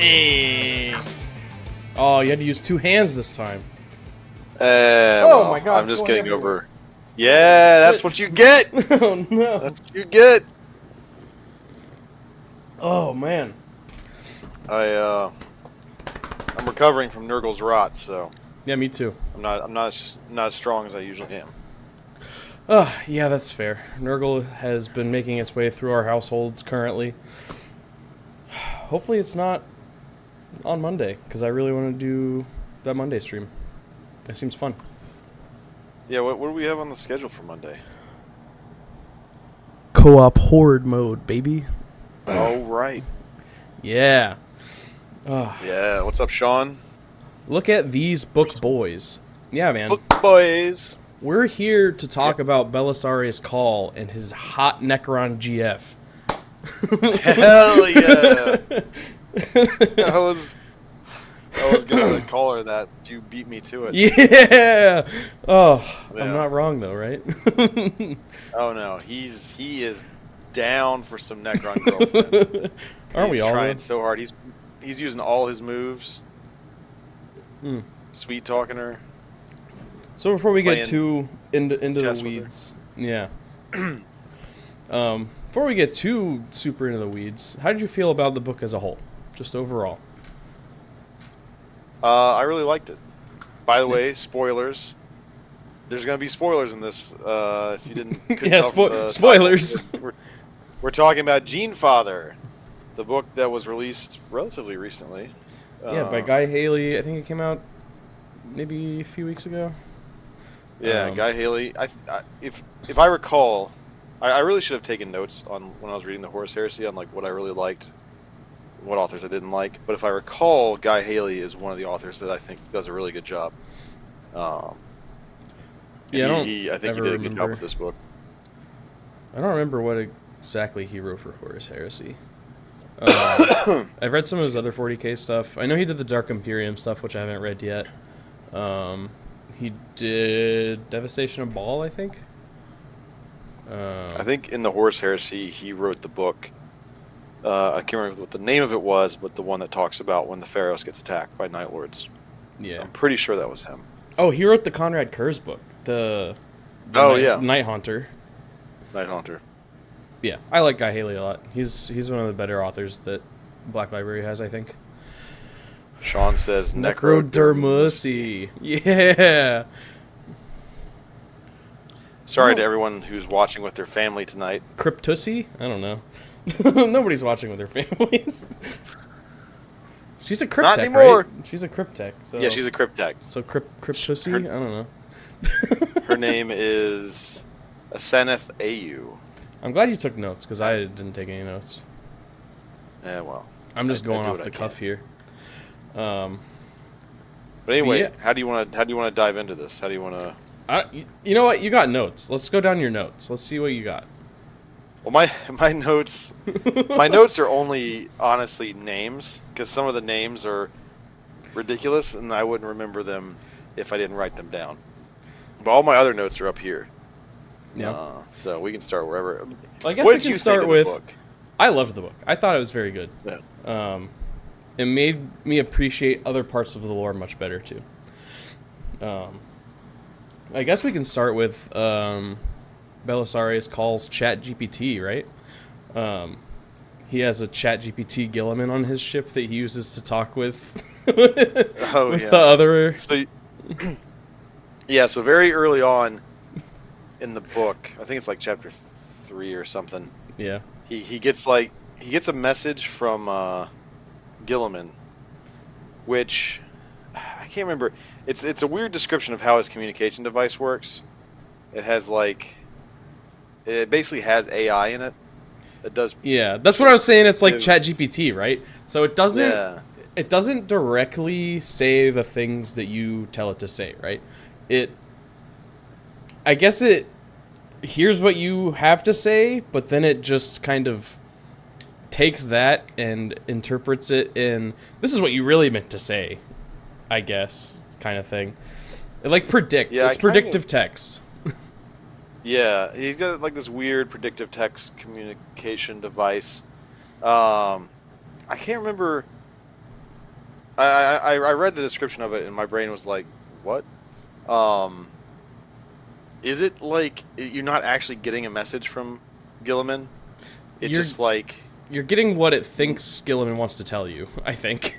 Hey. Oh, you had to use 2 hands this time. Oh my god! I'm just getting over. Yeah, that's what you get. Oh no! That's what you get. Oh man. I'm recovering from Nurgle's rot, so. Yeah, me too. I'm not as strong as I usually am. Yeah, that's fair. Nurgle has been making its way through our households currently. Hopefully it's not on Monday, because I really want to do that Monday stream. That seems fun. Yeah, what do we have on the schedule for Monday? Co-op horde mode, baby. Oh, right. Yeah. Yeah, what's up, Sean? Look at these book boys. Yeah, man. Book boys. We're here to talk about Belisarius Cawl and his hot Necron GF. Hell yeah! I was gonna call her that. You beat me to it. Yeah. Oh, Yeah. I'm not wrong though, right? Oh no, he is down for some Necron girlfriend. Aren't we all? He's trying so hard. He's using all his moves. Sweet talking her. So before we get too into the with weeds, yeah. Before we get too super into the weeds, how did you feel about the book as a whole, just overall? I really liked it. By the way, spoilers. There's gonna be spoilers in this. If you didn't, yeah, spoilers. We're talking about Genefather, the book that was released relatively recently. Yeah, by Guy Haley. I think it came out maybe a few weeks ago. Yeah, Guy Haley. If I recall, I really should have taken notes on when I was reading the Horus Heresy on like what I really liked, and what authors I didn't like. But if I recall, Guy Haley is one of the authors that I think does a really good job. Yeah, I think he did a good job with this book. I don't remember what exactly he wrote for Horus Heresy. I've read some of his other 40k stuff. I know he did the Dark Imperium stuff, which I haven't read yet. He did Devastation of Baal, I think. I think in the Horus Heresy, he wrote the book. I can't remember what the name of it was, but the one that talks about when the Pharaohs gets attacked by Night Lords. Yeah, I'm pretty sure that was him. Oh, he wrote the Conrad Kurz book, the Night Haunter. Night Haunter. Yeah, I like Guy Haley a lot. He's one of the better authors that Black Library has, I think. Sean says Necrodermussy. Yeah. Sorry to everyone who's watching with their family tonight. Cryptussy? I don't know. Nobody's watching with their families. She's a cryptech, Not anymore. right? She's a cryptech. So. Yeah, she's a cryptech. So cryptussy? I don't know. Her name is Aseneth Au. I'm glad you took notes, because I didn't take any notes. Yeah, well. I'm just going off the cuff here. But anyway, how do you want to dive into this? How do you want to? You know what? You got notes. Let's go down your notes. Let's see what you got. Well, my notes, my notes are only honestly names, because some of the names are ridiculous, and I wouldn't remember them if I didn't write them down. But all my other notes are up here. Yeah. So we can start wherever. Well, I guess we can start with. I loved the book. I thought it was very good. Yeah. It made me appreciate other parts of the lore much better too. I guess we can start with Belisarius Cawl's ChatGPT, right? He has a ChatGPT Gilliman on his ship that he uses to talk with the other. So, yeah, so very early on in the book, I think it's like chapter 3 or something. Yeah. He gets a message from Gilliman, which I can't remember. It's a weird description of how his communication device works. It has it basically has AI in it that does. Yeah, that's what I was saying. It's like ChatGPT, right? So it doesn't. Yeah. It doesn't directly say the things that you tell it to say, right? I guess it hears what you have to say, but then it just kind of takes that and interprets it in, this is what you really meant to say, I guess, kind of thing. It predicts. Yeah, it's predictive text. Yeah, he's got this weird predictive text communication device. I can't remember I read the description of it, and my brain was like, what? Um, is it like you're not actually getting a message from Gilliman? It's just like you're getting what it thinks Gilliman wants to tell you. I think.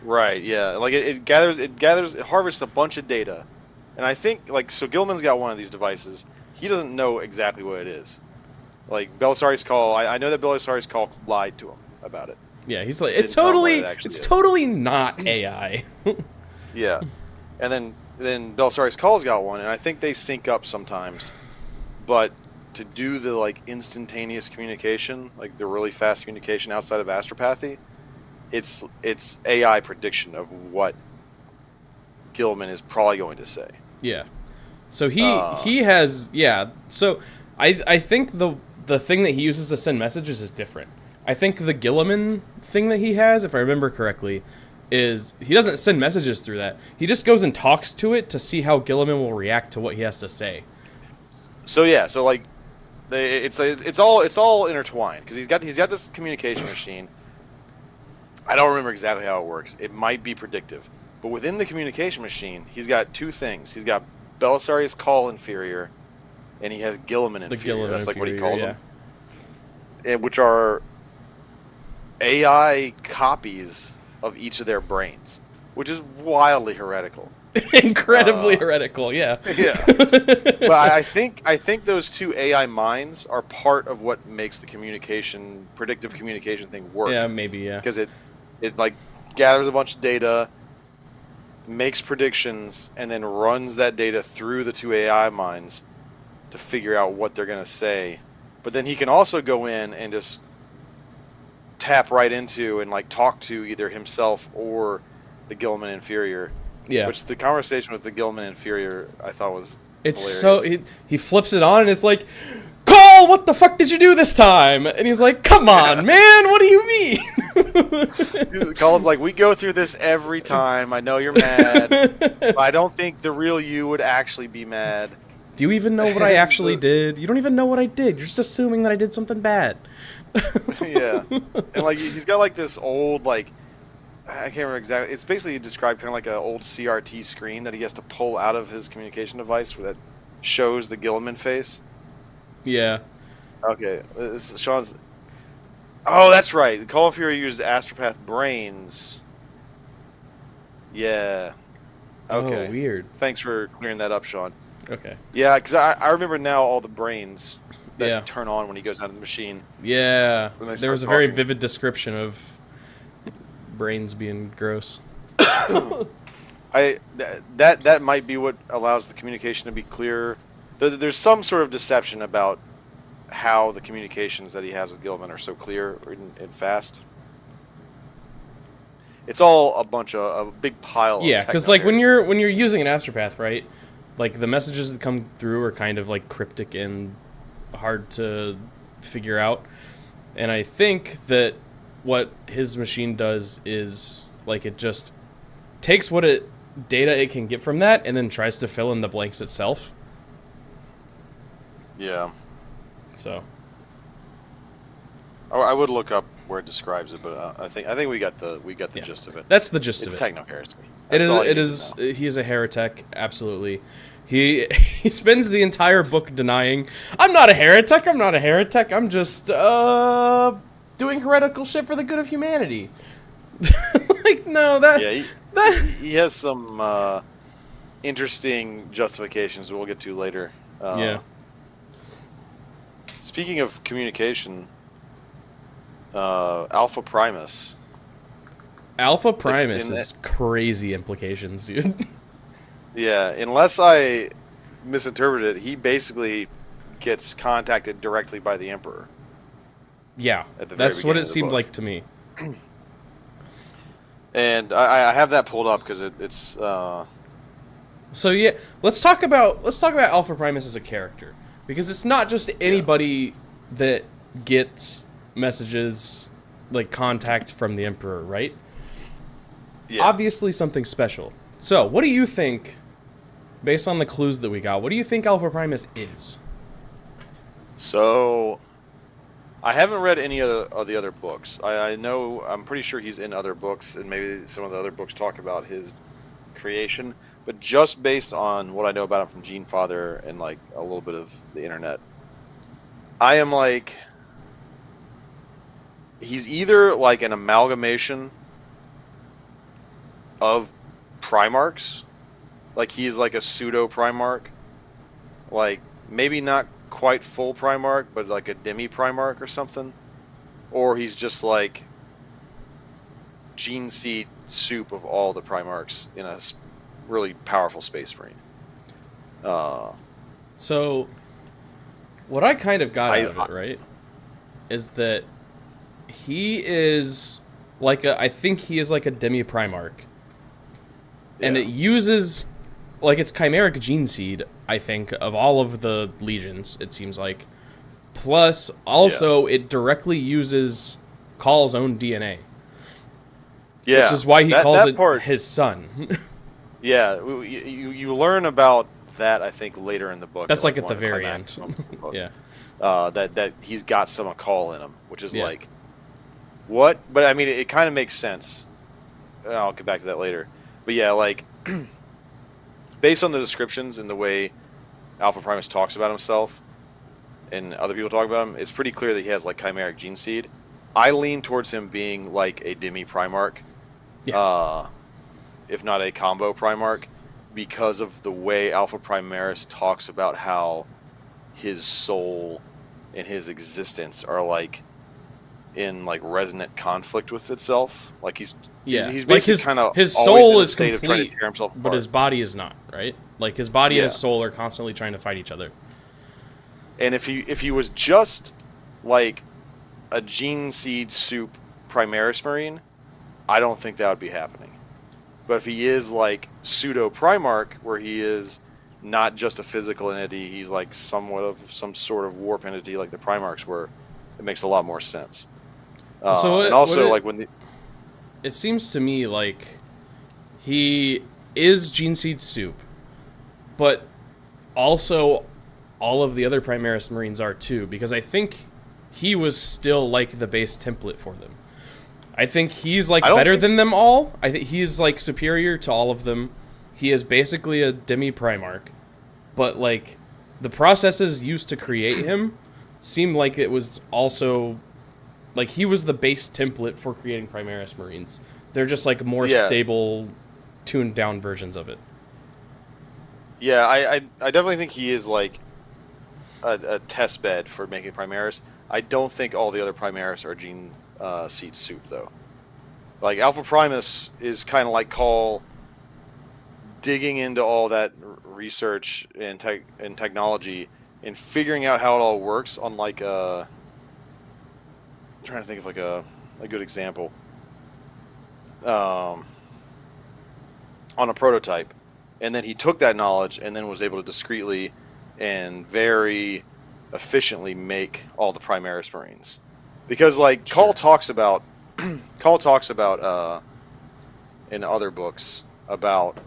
right, yeah. Like it harvests a bunch of data, and I think like so Gilliman's got one of these devices. He doesn't know exactly what it is. Like Belisarius Cawl, I know that Belisarius Cawl lied to him about it. Yeah, he's like, it's totally not AI. Yeah, and then Belisarius Call's got one, and I think they sync up sometimes. But to do the like instantaneous communication, like the really fast communication outside of astropathy, it's AI prediction of what Gilliman is probably going to say. Yeah. So he has So I think the thing that he uses to send messages is different. I think the Gilliman thing that he has, if I remember correctly, is he doesn't send messages through that. He just goes and talks to it to see how Gilliman will react to what he has to say. So yeah, so like, it's all intertwined because he's got this communication machine. I don't remember exactly how it works. It might be predictive, but within the communication machine, he's got two things. He's got Belisarius Cawl inferior, and he has Gilliman inferior. That's like what he calls them, and which are AI copies of each of their brains, which is wildly heretical. Incredibly heretical, yeah. Yeah. But I think those two AI minds are part of what makes the predictive communication thing work. Yeah, maybe, yeah. Because it like gathers a bunch of data, makes predictions, and then runs that data through the two AI minds to figure out what they're going to say. But then he can also go in and just tap right into and like talk to either himself or the Gilliman inferior. Yeah. Which the conversation with the Gilliman inferior I thought was it's hilarious. so he flips it on and it's like, Cawl, what the fuck did you do this time? And he's like, come on, man, what do you mean? Call's like, we go through this every time. I know you're mad, but I don't think the real you would actually be mad. Do you even know what I actually did? You don't even know what I did. You're just assuming that I did something bad. Yeah. And like he's got like this old like I can't remember exactly. It's basically described kind of like an old CRT screen that he has to pull out of his communication device that shows the Gilliman face. Yeah. Okay. Sean's. Oh, that's right. The Call of Fury uses astropath brains. Yeah. Okay. Oh, weird. Thanks for clearing that up, Sean. Okay. Yeah, because I remember now all the brains that turn on when he goes out of the machine. Yeah. There was a very vivid description of brains being gross. That might be what allows the communication to be clear. There's some sort of deception about how the communications that he has with Gilliman are so clear and fast. It's all a big pile. Yeah, because like when you're using an astropath, right? Like the messages that come through are kind of like cryptic and hard to figure out. And I think that what his machine does is like it just takes data it can get from that and then tries to fill in the blanks itself. Yeah. So I would look up where it describes it, but I think we got the gist of it. That's the gist of it. It's techno-heresy. It is. He is a heretic. Absolutely. He spends the entire book denying, I'm not a heretic. I'm not a heretic. I'm just doing heretical shit for the good of humanity. Like no, he has some interesting justifications we'll get to later. Yeah. Speaking of communication, Alpha Primus. Alpha Primus is crazy implications, dude. Yeah, unless I misinterpreted it, he basically gets contacted directly by the Emperor. Yeah, that's what it seemed like to me. And I have that pulled up because it's. So yeah, let's talk about Alpha Primus as a character, because it's not just anybody that gets messages like contact from the Emperor, right? Yeah. Obviously something special. So, what do you think, based on the clues that we got, what do you think Alpha Primus is? So, I haven't read any of the other books. I know, I'm pretty sure he's in other books, and maybe some of the other books talk about his creation. But just based on what I know about him from Genefather and like a little bit of the internet, I am like, he's either like an amalgamation of Primarchs, like he's like a pseudo Primarch, like maybe not quite full Primarch, but like a demi Primarch or something, or he's just like gene seed soup of all the Primarchs in a really powerful Space Marine. So, what I kind of got out of it, right, is that he is like I think he is like a demi Primarch, and it uses like it's chimeric gene seed, I think, of all of the legions, it seems like. Plus, also, it directly uses Cawl's own DNA. Yeah. Which is why he calls it his son. Yeah, you learn about that, I think, later in the book. That's like at the very end. Yeah. That he's got some Cawl in him, which is like, what? But, I mean, it kind of makes sense. I'll get back to that later. But, yeah, like, based on the descriptions and the way Alpha Primus talks about himself and other people talk about him, it's pretty clear that he has, like, chimeric gene seed. I lean towards him being, like, a demi Primarch, if not a combo Primarch, because of the way Alpha Primaris talks about how his soul and his existence are, like, in, like, resonant conflict with itself. Like, he's basically like kind of his soul is complete, but his body is not, right? Like, his body and his soul are constantly trying to fight each other. And if he was just like a gene seed soup Primaris Marine, I don't think that would be happening. But if he is like pseudo Primarch, where he is not just a physical entity, he's like somewhat of some sort of warp entity like the Primarchs were, it makes a lot more sense. And also, like, when it seems to me like he is gene seed soup, but also all of the other Primaris Marines are too, because I think he was still like the base template for them. I think he's like better than them all. I think he's like superior to all of them. He is basically a demi Primarch, but like the processes used to create him seemed like it was also like he was the base template for creating Primaris Marines. They're just like more stable, tuned down versions of it. Yeah, I definitely think he is like a test bed for making Primaris. I don't think all the other Primaris are gene seed soup, though. Like, Alpha Primus is kind of like Cawl digging into all that research and technology and figuring out how it all works on, like, I'm trying to think of, like, a good example. On a prototype. And then he took that knowledge and then was able to discreetly and very efficiently make all the Primaris Marines. Because, like, Cawl talks about in other books about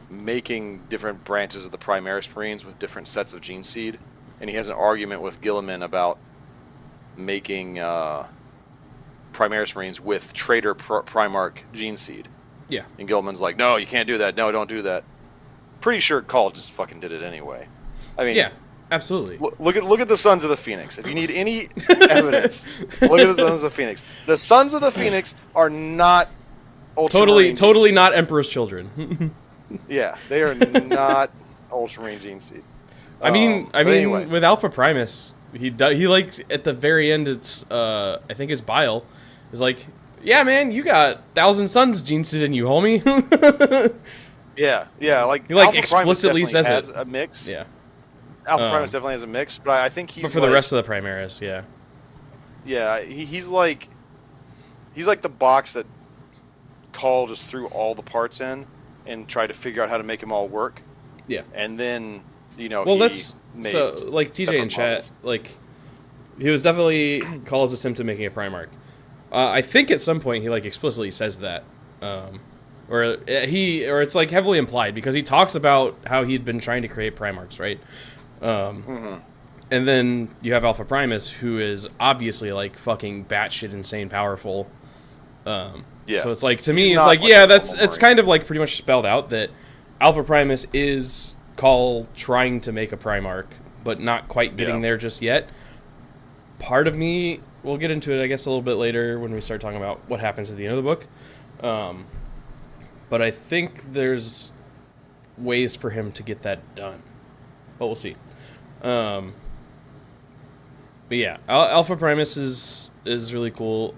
making different branches of the Primaris Marines with different sets of gene seed, and he has an argument with Guilliman about making Primaris Marines with Traitor Primarch gene seed. Yeah. And Guilliman's like, no, you can't do that. No, don't do that. Pretty sure Cawl just fucking did it anyway. I mean, yeah, absolutely. Look at the Sons of the Phoenix. If you need any evidence, look at the Sons of the Phoenix. The Sons of the Phoenix are not Ultramarine totally not Emperor's children. Yeah, they are not Ultramarine gene seed. I mean, anyway. With Alpha Primus, he like at the very end, it's I think his Bile is like, yeah, man, you got 1,000 Suns gene seed in you, homie. yeah, like he like Alpha explicitly Primus says has it. a mix. Yeah, Alpha Primus definitely has a mix, but I think he's. But for the rest of the Primaris, yeah. Yeah, he's like the box that Cawl just threw all the parts in and tried to figure out how to make them all work. Yeah, and then well, that's so like TJ in chat, models. Like he was definitely Cawl's attempt at making a Primarch. I think at some point he like explicitly says that, or it's like heavily implied because he talks about how he'd been trying to create Primarchs, right? And then you have Alpha Primus, who is obviously like fucking batshit insane powerful. Yeah. So it's like, to me, He's it's not like, like yeah, a that's normal it's Marine. kind of like pretty much spelled out that Alpha Primus is Cawl trying to make a Primarch, but not quite getting there just yet. Part of me, we'll get into it, I guess, a little bit later when we start talking about what happens at the end of the book. But I think there's ways for him to get that done. But we'll see. But yeah, Alpha Primus is really cool.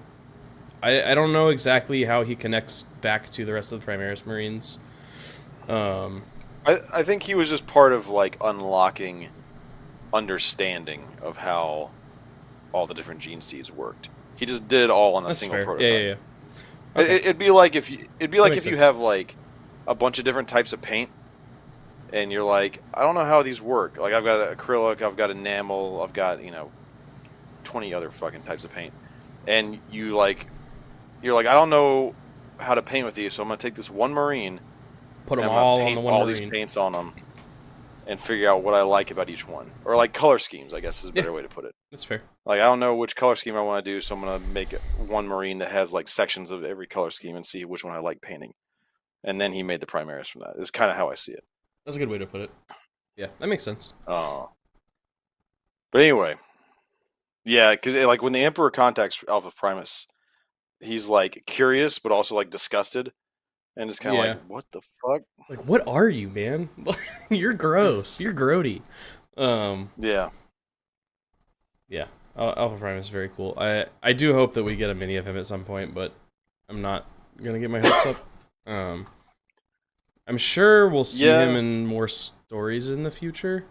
I don't know exactly how he connects back to the rest of the Primaris Marines. I think he was just part of like unlocking understanding of how all the different gene seeds worked. He just did it all on a single prototype. Yeah. Okay. It'd be like if you sense. have like a bunch of different types of paint, and you're like, I don't know how these work. Like I've got acrylic, I've got enamel, I've got 20 other fucking types of paint, and you're like, I don't know how to paint with these, so I'm gonna take this one Marine, Put them and I'm all gonna on paint the one all Marine. these paints on them, and figure out what I like about each one, or like color schemes, I guess is a better way to put it. That's fair. Like I don't know which color scheme I want to do, so I'm gonna make one Marine that has like sections of every color scheme and see which one I like painting. And then he made the Primaris from that. Is kind of how I see it. That's a good way to put it. Yeah, that makes sense. But anyway, yeah, because like when the Emperor contacts Alpha Primus, he's like curious but also like disgusted, and it's kind of like, what the fuck? Like, what are you, man? You're gross. You're grody. Yeah. Yeah. Alpha Primus is very cool. I do hope that we get a mini of him at some point, but I'm not gonna get my hopes up. I'm sure we'll see him in more stories in the future.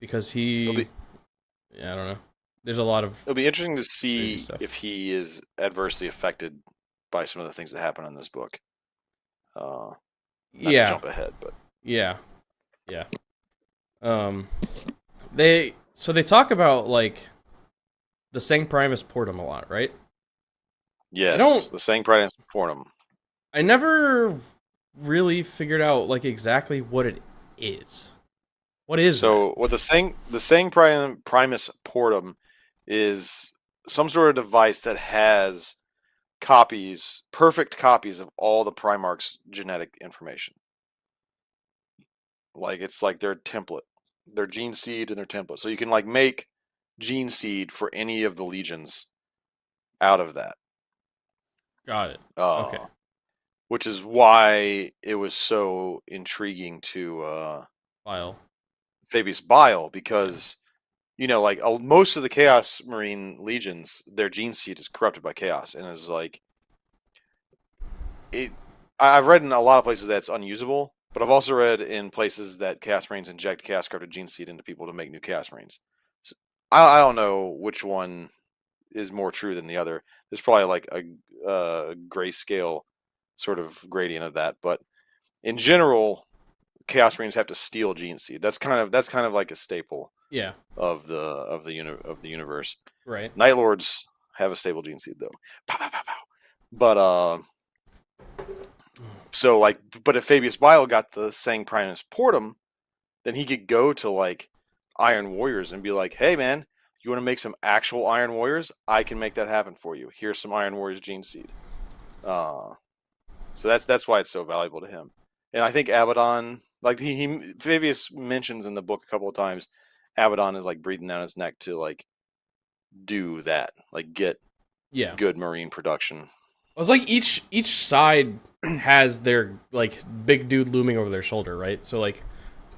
Because I don't know. There's a lot of. It'll be interesting to see if he is adversely affected by some of the things that happen in this book. Not to jump ahead, but yeah. They talk about like the Sang Primus Portum a lot, right? Yes, the Sang Primus Portum. I never really figured out like exactly what it is. What is so? What the Sang Primus Portum is some sort of device that has perfect copies of all the Primarch's genetic information. Like it's like their template, their gene seed and their template. So you can like make gene seed for any of the legions out of that. Got it. Okay. Which is why it was so intriguing to Fabius Bile, because like most of the Chaos Marine legions, their gene seed is corrupted by chaos, and is like it. I've read in a lot of places that it's unusable, but I've also read in places that Chaos Marines inject chaos corrupted gene seed into people to make new Chaos Marines. So I don't know which one is more true than the other. There's probably like a grayscale sort of gradient of that, but in general, Chaos Marines have to steal gene seed. That's kind of like a staple. Yeah. Of the universe. Right. Night Lords have a stable gene seed though. Pow, pow, pow, pow. But so like, but if Fabius Bile got the Sang Primus Portum, then he could go to like Iron Warriors and be like, hey man, you want to make some actual Iron Warriors? I can make that happen for you. Here's some Iron Warriors gene seed. So that's why it's so valuable to him. And I think Abaddon, like Fabius mentions in the book a couple of times, Abaddon is like breathing down his neck to like do that, like get good Marine production. It was like each side has their like big dude looming over their shoulder, right? So like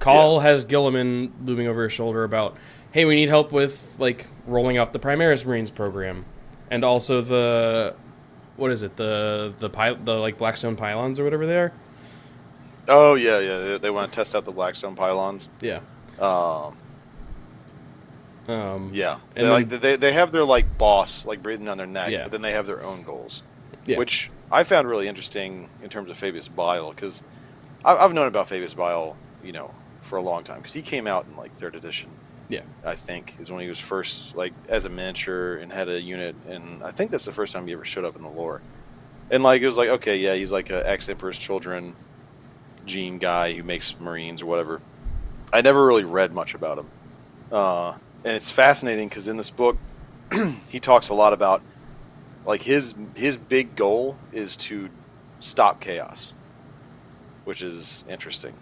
Cawl has Guilliman looming over his shoulder about, hey, we need help with like rolling out the Primaris Marines program, and also the like Blackstone pylons or whatever they are. Oh yeah, they want to test out the Blackstone pylons. Yeah. Yeah. They have their like boss like breathing down their neck, but then they have their own goals, which I found really interesting in terms of Fabius Bile, because I've known about Fabius Bile, for a long time, because he came out in like 3rd edition. Yeah, I think is when he was first like as a miniature and had a unit, and I think that's the first time he ever showed up in the lore. And like it was like, okay, yeah, he's like an ex-Emperor's Children gene guy who makes Marines or whatever. I never really read much about him. And it's fascinating because in this book, he talks a lot about like his big goal is to stop chaos, which is interesting.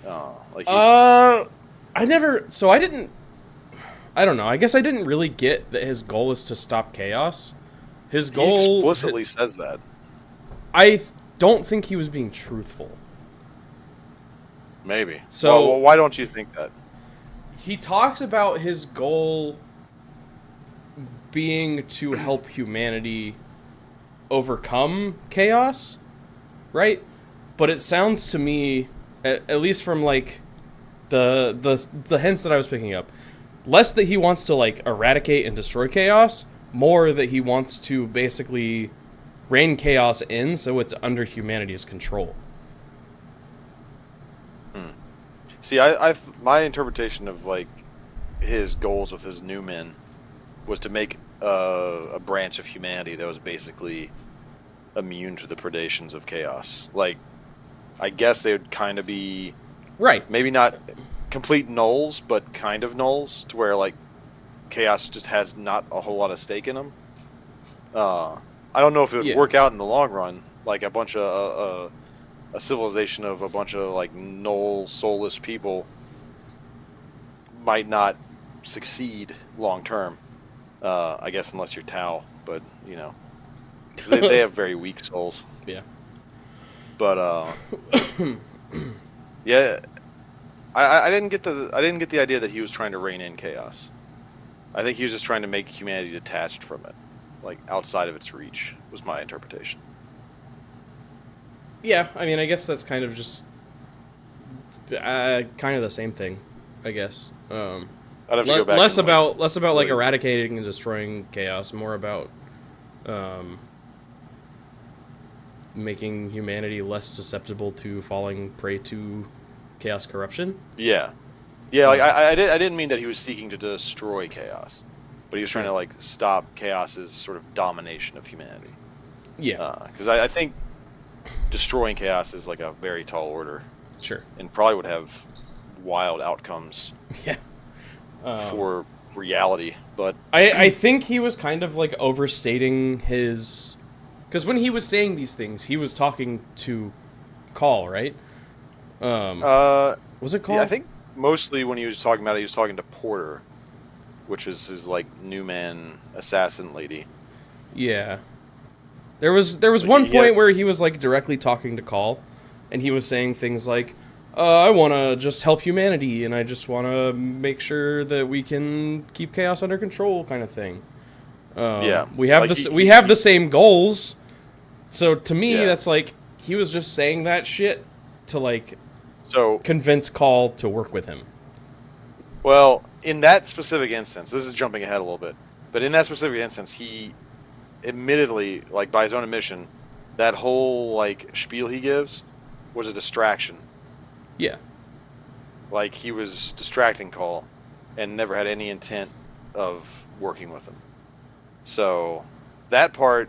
Like he's, I don't know. I guess I didn't really get that his goal is to stop chaos. His goal he explicitly says that. I don't think he was being truthful. Maybe. So well, why don't you think that? He talks about his goal being to help humanity overcome chaos, right? But it sounds to me, at least from like the hints that I was picking up, less that he wants to like eradicate and destroy chaos, more that he wants to basically rein chaos in so it's under humanity's control. See, my interpretation of like his goals with his new men was to make a branch of humanity that was basically immune to the predations of chaos. Like, I guess they would kind of be right. Maybe not complete nulls, but kind of nulls, to where like chaos just has not a whole lot of stake in them. I don't know if it would work out in the long run. Like a bunch of a civilization of a bunch of like null, soulless people might not succeed long term. I guess unless you're Tau, but you know, 'cause they have very weak souls. Yeah. But yeah, I didn't get the idea that he was trying to rein in chaos. I think he was just trying to make humanity detached from it, like outside of its reach. Was my interpretation. Yeah, I mean, I guess that's kind of just kind of the same thing, I guess. I'd have to go back less about like eradicating and destroying chaos, more about making humanity less susceptible to falling prey to chaos corruption. Yeah, like I didn't mean that he was seeking to destroy chaos, but he was trying to like stop chaos's sort of domination of humanity. Yeah, because I think destroying chaos is like a very tall order. Sure. And probably would have wild outcomes. Yeah. For reality, but I think he was kind of like overstating his, because when he was saying these things, he was talking to Cawl, right? Was it Cawl? Yeah, I think mostly when he was talking about it, he was talking to Porter, which is his like new man assassin lady. Yeah. There was like, one point where he was like directly talking to Cawl, and he was saying things like, I want to just help humanity, and I just want to make sure that we can keep chaos under control, kind of thing. Yeah, we have like the same goals, so to me, that's like he was just saying that shit to like convince Cawl to work with him. Well, in that specific instance, this is jumping ahead a little bit, but in that specific instance, he admittedly, like by his own admission, that whole like spiel he gives was a distraction. Yeah. Like he was distracting Cawl and never had any intent of working with him. So that part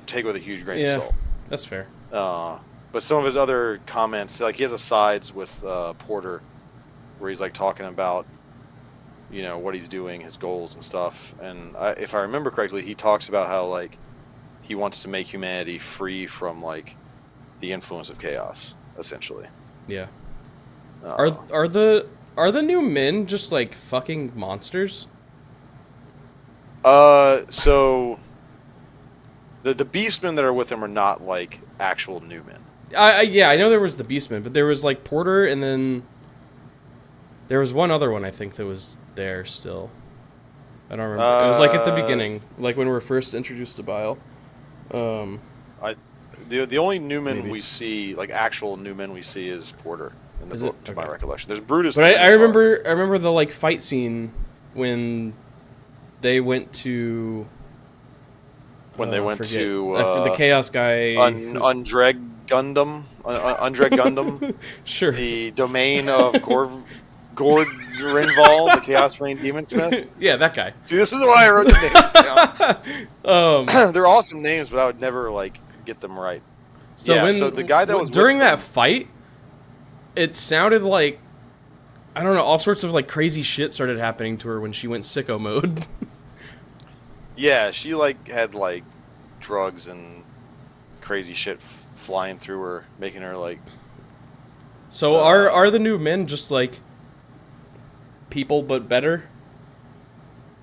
take with a huge grain of salt. That's fair. But some of his other comments, like he has asides with Porter where he's like talking about, you know, what he's doing, his goals and stuff. And if I remember correctly, he talks about how like he wants to make humanity free from like the influence of chaos, essentially. Yeah. Are the new men just like fucking monsters? So the beastmen that are with him are not like actual new men. I know there was the beastmen, but there was like Porter, and then there was one other one I think that was there still. I don't remember. It was like at the beginning, like when we were first introduced to Bile. The only Newman we see, like actual Newman we see, is Porter in the book, to my recollection. There's Brutus. But I remember the like fight scene when they went to the Chaos guy, Undreg Gundam. Sure. The domain of Gordrinval, the Chaos Marine Demon Smith. Yeah, that guy. See, this is why I wrote the names down. They're awesome names, but I would never like get them right. So so the guy that was during that fight, it sounded like I don't know, all sorts of like crazy shit started happening to her when she went sicko mode. Yeah, she like had like drugs and crazy shit flying through her, making her like. So are the new men just like people but better?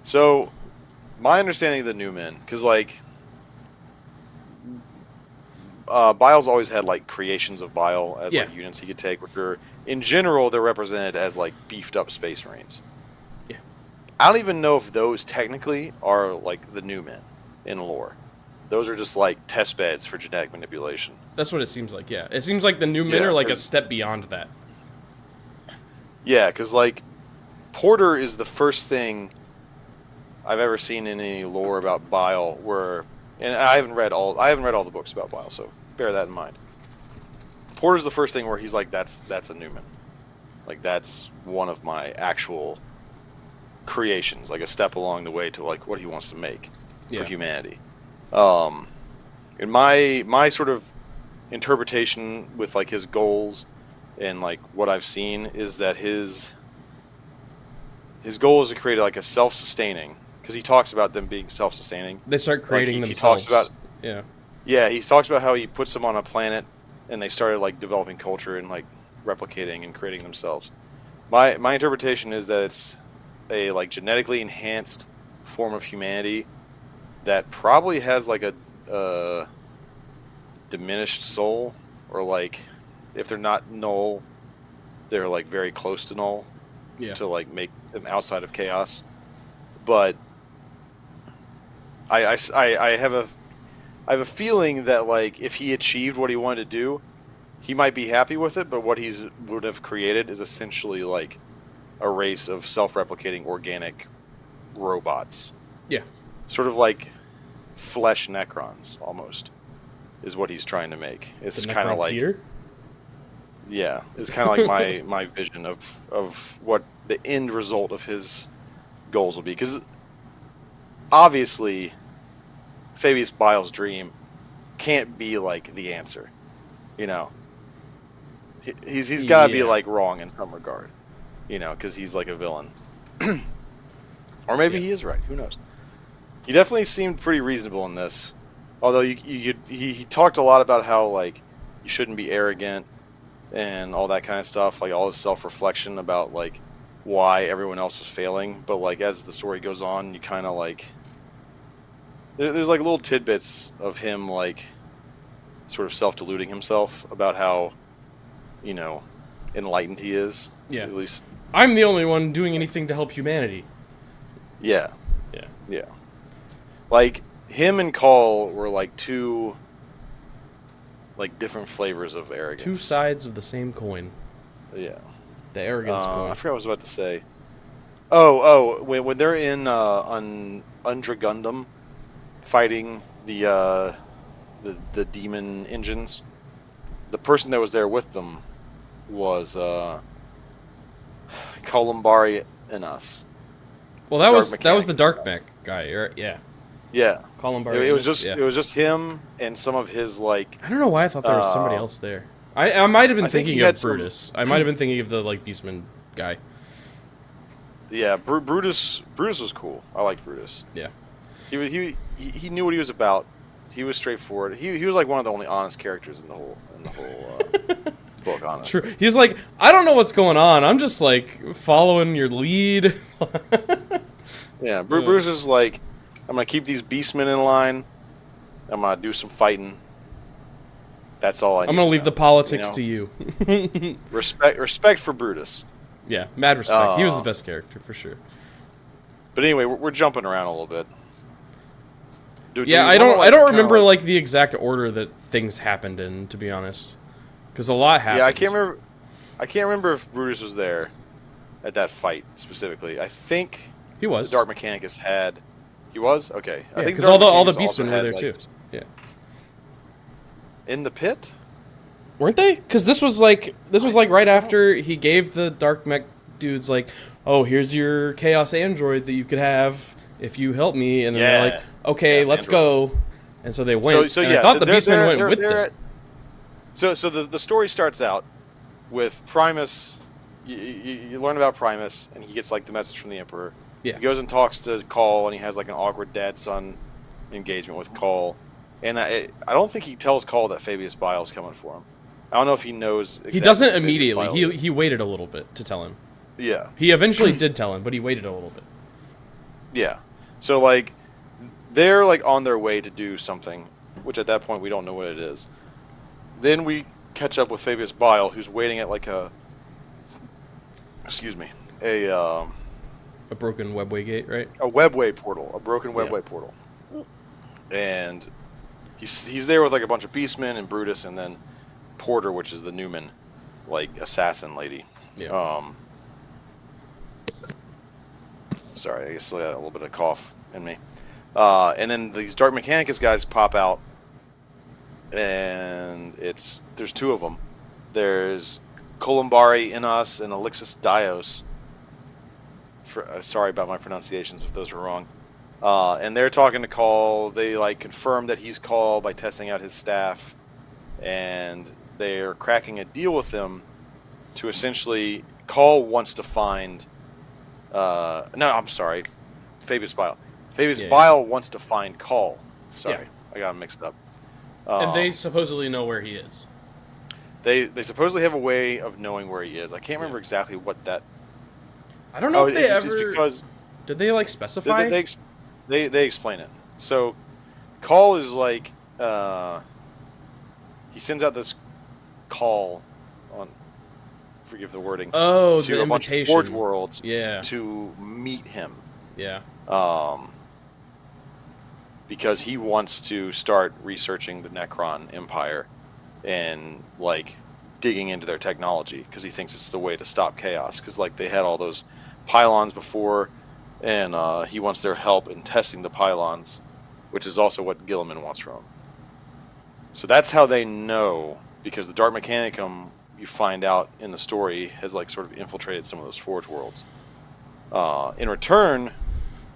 So, my understanding of the new men, because like Bile's always had like creations of Bile as like units he could take, which are in general they're represented as like beefed up Space Marines. Yeah. I don't even know if those technically are like the new men in lore. Those are just like test beds for genetic manipulation. That's what it seems like. Yeah, it seems like the new men are like a step beyond that. Yeah, because like Porter is the first thing I've ever seen in any lore about Bile where, and I haven't read all the books about Bile, so bear that in mind. Porter's the first thing where he's like, that's a Newman. Like, that's one of my actual creations, like a step along the way to like what he wants to make for humanity. And my sort of interpretation with like his goals and like what I've seen is that his goal is to create like a self-sustaining, because he talks about them being self-sustaining. They start creating like themselves. He talks about he talks about how he puts them on a planet and they started like developing culture and like replicating and creating themselves. My interpretation is that it's a like genetically enhanced form of humanity that probably has like a diminished soul, or like if they're not null, they're like very close to null to like make them outside of chaos. But I have a feeling that like if he achieved what he wanted to do, he might be happy with it, but what he's would have created is essentially like a race of self-replicating organic robots. Yeah. Sort of like flesh Necrons, almost, is what he's trying to make. It's kind of like... Yeah, it's kind of like my vision of what the end result of his goals will be. Because obviously, Fabius Bile's dream can't be like the answer. You know? He's got to be like wrong in some regard. You know, because he's like a villain. Or maybe he is right. Who knows? He definitely seemed pretty reasonable in this. Although he talked a lot about how like you shouldn't be arrogant and all that kind of stuff, like all his self-reflection about like why everyone else is failing. But like as the story goes on, you kind of like there's like little tidbits of him like sort of self-deluding himself about how, you know, enlightened he is. Yeah. At least I'm the only one doing anything to help humanity. Yeah. Like him and Cawl were like two like different flavors of arrogance. Two sides of the same coin. Yeah. The arrogance coin. I forgot what I was about to say. When they're in on Undragundam fighting the demon engines, the person that was there with them was Columbari and us. Well, that was the Dark Mech guy, right? Yeah. Yeah. Columbari. It was just him and some of his like. I don't know why I thought there was somebody else there. I might have been thinking of Brutus. I might have been thinking of the like Beastman guy. Yeah, Brutus was cool. I liked Brutus. Yeah. He knew what he was about. He was straightforward. He was like one of the only honest characters in the whole book, honestly. True. He's like, I don't know what's going on. I'm just like following your lead. Yeah, Bruce is like, I'm gonna keep these beastmen in line. I'm gonna do some fighting. That's all I need. I'm gonna leave the politics to you. Respect for Brutus. Yeah, mad respect. He was the best character for sure. But anyway, we're jumping around a little bit. I don't remember like the exact order that things happened in, to be honest, because a lot happened. Yeah, I can't remember if Brutus was there at that fight specifically. I think he was. The Dark Mechanicus had. He was? Okay. Yeah, I think because all the beastmen were there too. Yeah. In the pit? Weren't they? Because this was like right after he gave the Dark Mech dudes like, oh, here's your Chaos Android that you could have if you help me, and then they're like, okay, let's go, and so they went. So I thought the beastmen went with them. So the story starts out with Primus you learn about Primus, and he gets like the message from the Emperor. Yeah. He goes and talks to Cawl, and he has like an awkward dad-son engagement with Cawl. And I don't think he tells Cawl that Fabius Bile is coming for him. I don't know if he knows. Exactly he doesn't who Fabius immediately. Bile is. He waited a little bit to tell him. Yeah. He eventually did tell him, but he waited a little bit. Yeah. So like, they're like on their way to do something, which at that point we don't know what it is. Then we catch up with Fabius Bile, who's waiting at like a broken webway gate, right? A webway portal, a broken webway portal, and he's there with like a bunch of beastmen and Brutus, and then Porter, which is the Newman, like assassin lady. Yeah. Sorry, I guess I got a little bit of cough in me. And then these Dark Mechanicus guys pop out, and there's two of them. There's Columbari Innos and Elixis Dios. Sorry about my pronunciations if those were wrong. And they're talking to Cawl. They like confirm that he's Cawl by testing out his staff, and they're cracking a deal with him to essentially. Cawl wants to find. No, I'm sorry, Fabius Bile. Fabius Bile wants to find Cawl. Sorry, I got him mixed up. And they supposedly know where he is. They supposedly have a way of knowing where he is. I can't remember exactly what that. I don't know if they ever. It's because did they like specify? They explain it. So, Cawl is like he sends out this call on, forgive the wording. Oh, to the a bunch of invitation. Forge Worlds. Yeah. To meet him. Yeah. Because he wants to start researching the Necron Empire and like digging into their technology because he thinks it's the way to stop chaos. Because like they had all those pylons before, and he wants their help in testing the pylons, which is also what Guilliman wants from him. So that's how they know, because the Dark Mechanicum, you find out in the story, has like sort of infiltrated some of those Forge Worlds. In return,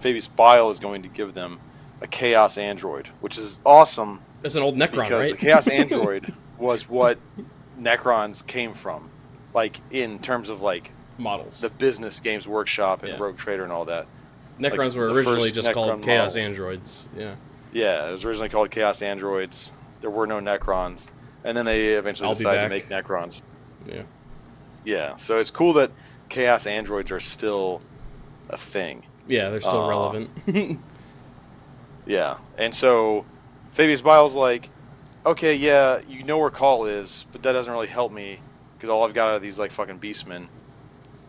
Fabius Bile is going to give them a Chaos Android, which is awesome. It's an old Necron, because right? the Chaos Android was what Necrons came from, like in terms of like models, the business Games Workshop and Rogue Trader and all that. Necrons like were originally just called Chaos Androids. Yeah, it was originally called Chaos Androids. There were no Necrons, and then they eventually decided to make Necrons. Yeah. So it's cool that Chaos Androids are still a thing. Yeah, they're still relevant. Yeah, and so Fabius Bile's like, okay, yeah, you know where Cawl is, but that doesn't really help me because all I've got are these like fucking beastmen.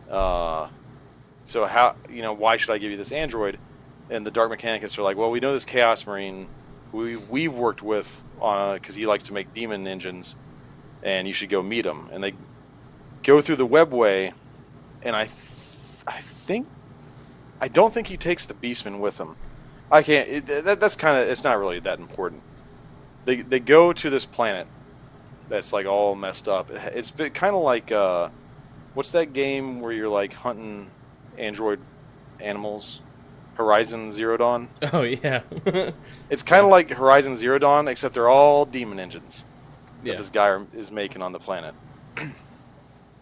So how, why should I give you this android? And the Dark Mechanicus are like, well, we know this Chaos Marine we've worked with because he likes to make demon engines, and you should go meet him. And they go through the webway, and I don't think he takes the beastmen with him. I can't. That's kind of. It's not really that important. They go to this planet that's like all messed up. It's kind of like what's that game where you're like hunting android animals? Horizon Zero Dawn. Oh yeah. It's kind of like Horizon Zero Dawn, except they're all demon engines that this guy is making on the planet.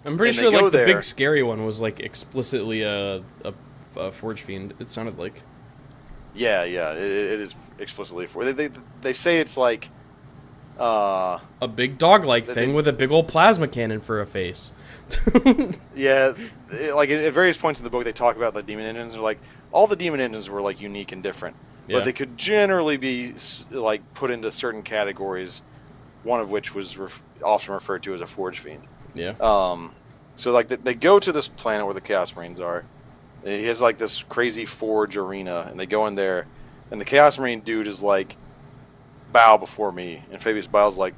I'm pretty sure like the big scary one was like explicitly a Forge Fiend. It sounded like. Yeah, it is explicitly for. They say it's like a big dog-like thing with a big old plasma cannon for a face. Yeah, like at various points in the book, they talk about the demon engines. They're like all the demon engines were like unique and different, but they could generally be like put into certain categories. One of which was often referred to as a Forge Fiend. Yeah. So like they go to this planet where the Chaos Marines are. He has like this crazy forge arena, and they go in there, and the Chaos Marine dude is like, bow before me. And Fabius Bile's like,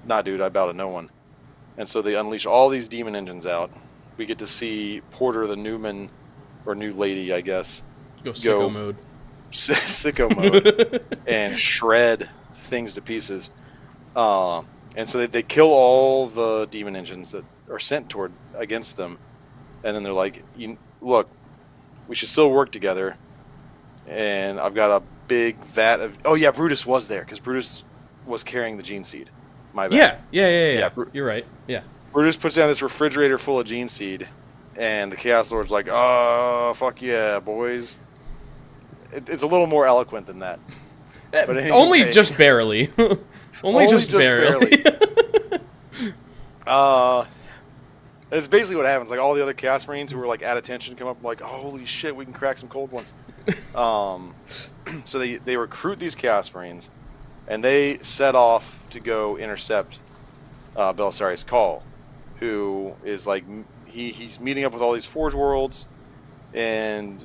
nah, dude, I bow to no one. And so they unleash all these demon engines out. We get to see Porter the Newman, or New Lady, I guess. Go sicko mode. Sicko mode. And shred things to pieces. And so they kill all the demon engines that are sent against them. And then they're like, look, we should still work together. And I've got a big vat of... Oh, yeah, Brutus was there, because Brutus was carrying the gene seed. My bad. Yeah. You're right. Yeah. Brutus puts down this refrigerator full of gene seed, and the Chaos Lord's like, "Oh, fuck yeah, boys." It's a little more eloquent than that. But anyway, only just barely. only just barely. That's basically what happens. Like all the other Chaos Marines who were like at attention come up like, oh, holy shit, we can crack some cold ones. So they recruit these Chaos Marines, and they set off to go intercept Belisarius Cawl, who is like he's meeting up with all these Forge Worlds, and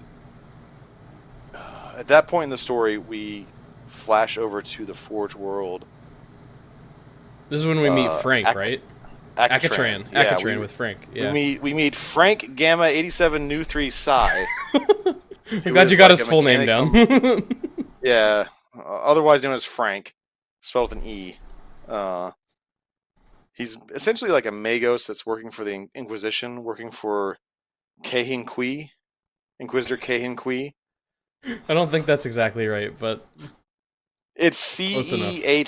at that point in the story, we flash over to the Forge World. This is when we meet Frank, right? Akatran. Akatran with Frank. Yeah. We meet Frank Gamma 87 Nu 3 Psi. I'm glad you got his full name down. Yeah, otherwise known as Frank, spelled with an E. He's essentially like a Magos that's working for the Inquisition, working for Cahin Kui, Inquisitor Cahin Kui. I don't think that's exactly right, but it's CEHEN-QUI.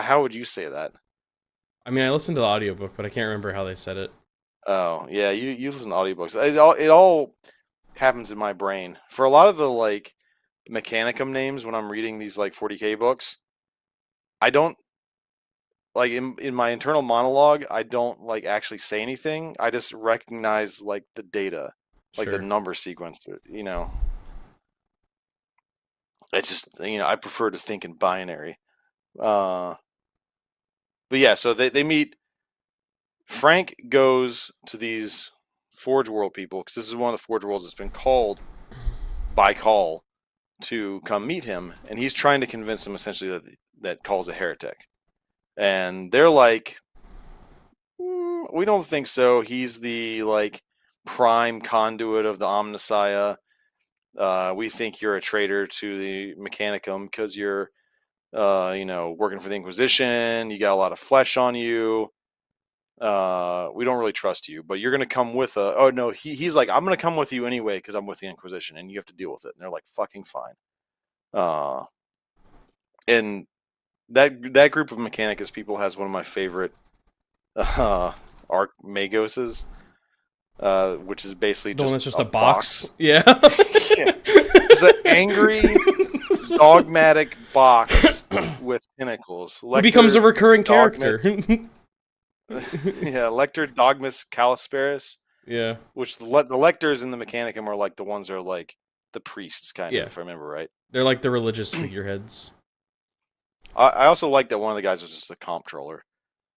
How would you say that? I mean, I listened to the audiobook, but I can't remember how they said it. Oh, yeah, you listen to audiobooks. It all happens in my brain. For a lot of the, like, Mechanicum names when I'm reading these, like, 40k books, I don't, like, in my internal monologue, I don't, like, actually say anything. I just recognize, like, the data, like, Sure. the number sequence, you know. It's just, you know, I prefer to think in binary. But yeah, so they meet. Frank goes to these Forge World people, because this is one of the Forge Worlds that's been called by Cawl to come meet him, and he's trying to convince them essentially that Call's a heretic. And they're like, we don't think so. He's the, like, prime conduit of the Omnissiah. We think you're a traitor to the Mechanicum because you're, you know, working for the Inquisition. You got a lot of flesh on you. We don't really trust you, but you're going to come with oh no, he's like, I'm going to come with you anyway because I'm with the Inquisition and you have to deal with it. And they're like, fucking fine. And that group of Mechanicus people has one of my favorite arc Magoses, which is basically The one that's just just a box. Yeah. Yeah. It's an angry, dogmatic box with tentacles. He becomes a recurring character. Yeah, Lector Dogmus Calisparis. Yeah. Which the Lectors in the Mechanicum are like the ones that are like the priests, kind of, if I remember right. They're like the religious figureheads. I also like that one of the guys was just a comptroller.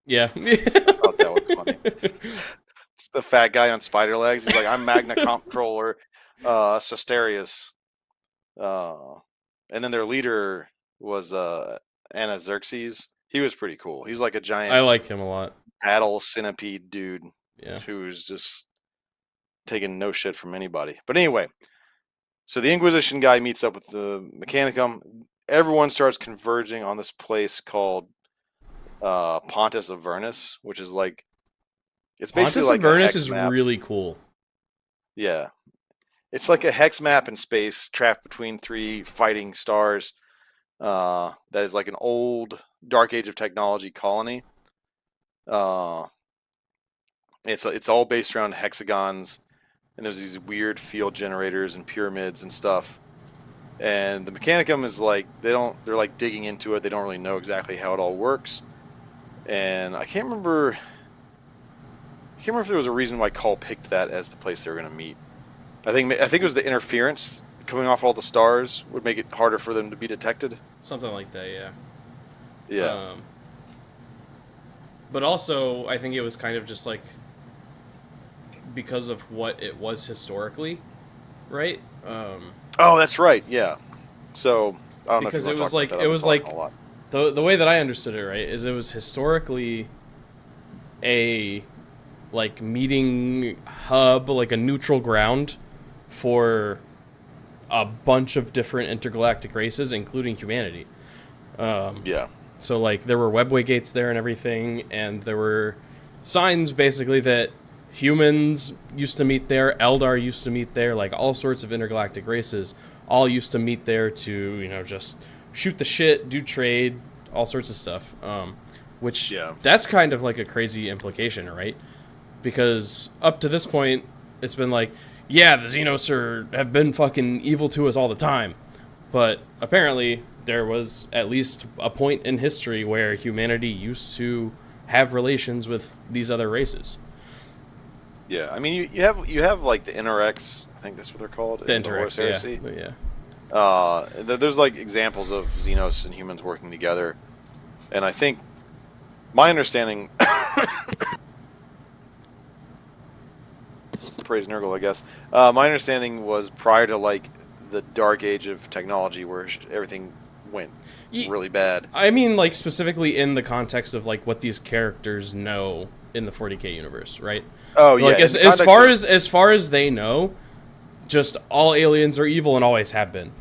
Yeah. I thought that was funny. Just the fat guy on spider legs. He's like, I'm Magna Comptroller Sisterius. And then their leader was Anaxerxes. He was pretty cool. He's like a giant. I liked him a lot. Battle centipede dude. Yeah. Who's just taking no shit from anybody. But anyway, so the Inquisition guy meets up with the Mechanicum. Everyone starts converging on this place called Pontus Avernus, which is like, it's basically Pontus like Avernus a is map. really cool. Yeah, it's like a hex map in space, trapped between three fighting stars. That is like an old Dark Age of technology colony. It's all based around hexagons, and there's these weird field generators and pyramids and stuff. And the Mechanicum is like, they're like digging into it. They don't really know exactly how it all works. And I can't remember if there was a reason why Cawl picked that as the place they were going to meet. I think it was the interference coming off all the stars would make it harder for them to be detected. Something like that, yeah. Yeah. But also, I think it was kind of just like because of what it was historically, right? Oh, that's right. Yeah. So I don't because know if it was like the way that I understood it, right, is it was historically a like meeting hub, like a neutral ground for a bunch of different intergalactic races, including humanity. Yeah. So like there were webway gates there and everything, and there were signs basically that humans used to meet there, Eldar used to meet there, like all sorts of intergalactic races all used to meet there to, you know, just shoot the shit, do trade, all sorts of stuff. Which that's kind of like a crazy implication, right? because up to this point, it's been like, yeah, the Xenos have been fucking evil to us all the time. But apparently, there was at least a point in history where humanity used to have relations with these other races. Yeah, I mean, you have like the Interx, I think that's what they're called. The Interx, yeah. There's like examples of Xenos and humans working together, and I think my understanding, praise Nurgle, I guess. My understanding was prior to like the dark age of technology, where everything went really bad. I mean, like specifically in the context of like what these characters know in the 40K universe, right? Oh like, yeah. As far as they know, just all aliens are evil and always have been.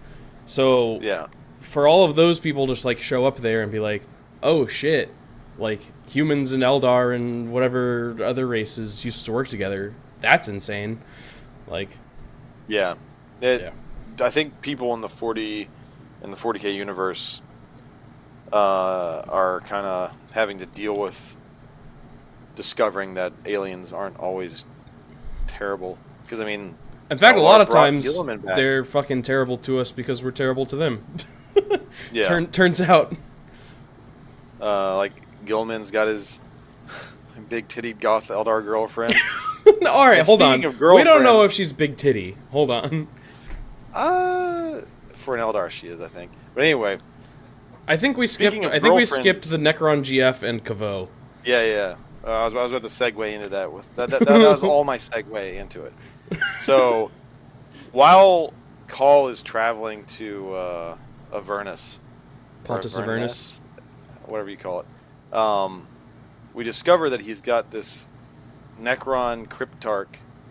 So yeah, for all of those people to just like show up there and be like, oh shit, like humans and Eldar and whatever other races used to work together, that's insane. Like, yeah. I think people in the 40K universe are kind of having to deal with discovering that aliens aren't always terrible. Because I mean, in fact, a lot of times they're fucking terrible to us because we're terrible to them. Yeah. Turns out. Like Gilman's got his big tittied goth Eldar girlfriend. All right, hold on. We don't know if she's big titty. Hold on. For an Eldar, she is, I think. But anyway, I think we skipped the Necron GF and Kavo. Yeah. I was about to segue into that. That was all my segue into it. So, while Cawl is traveling to Avernus, Pontus Avernus, whatever you call it, we discover that he's got this Necron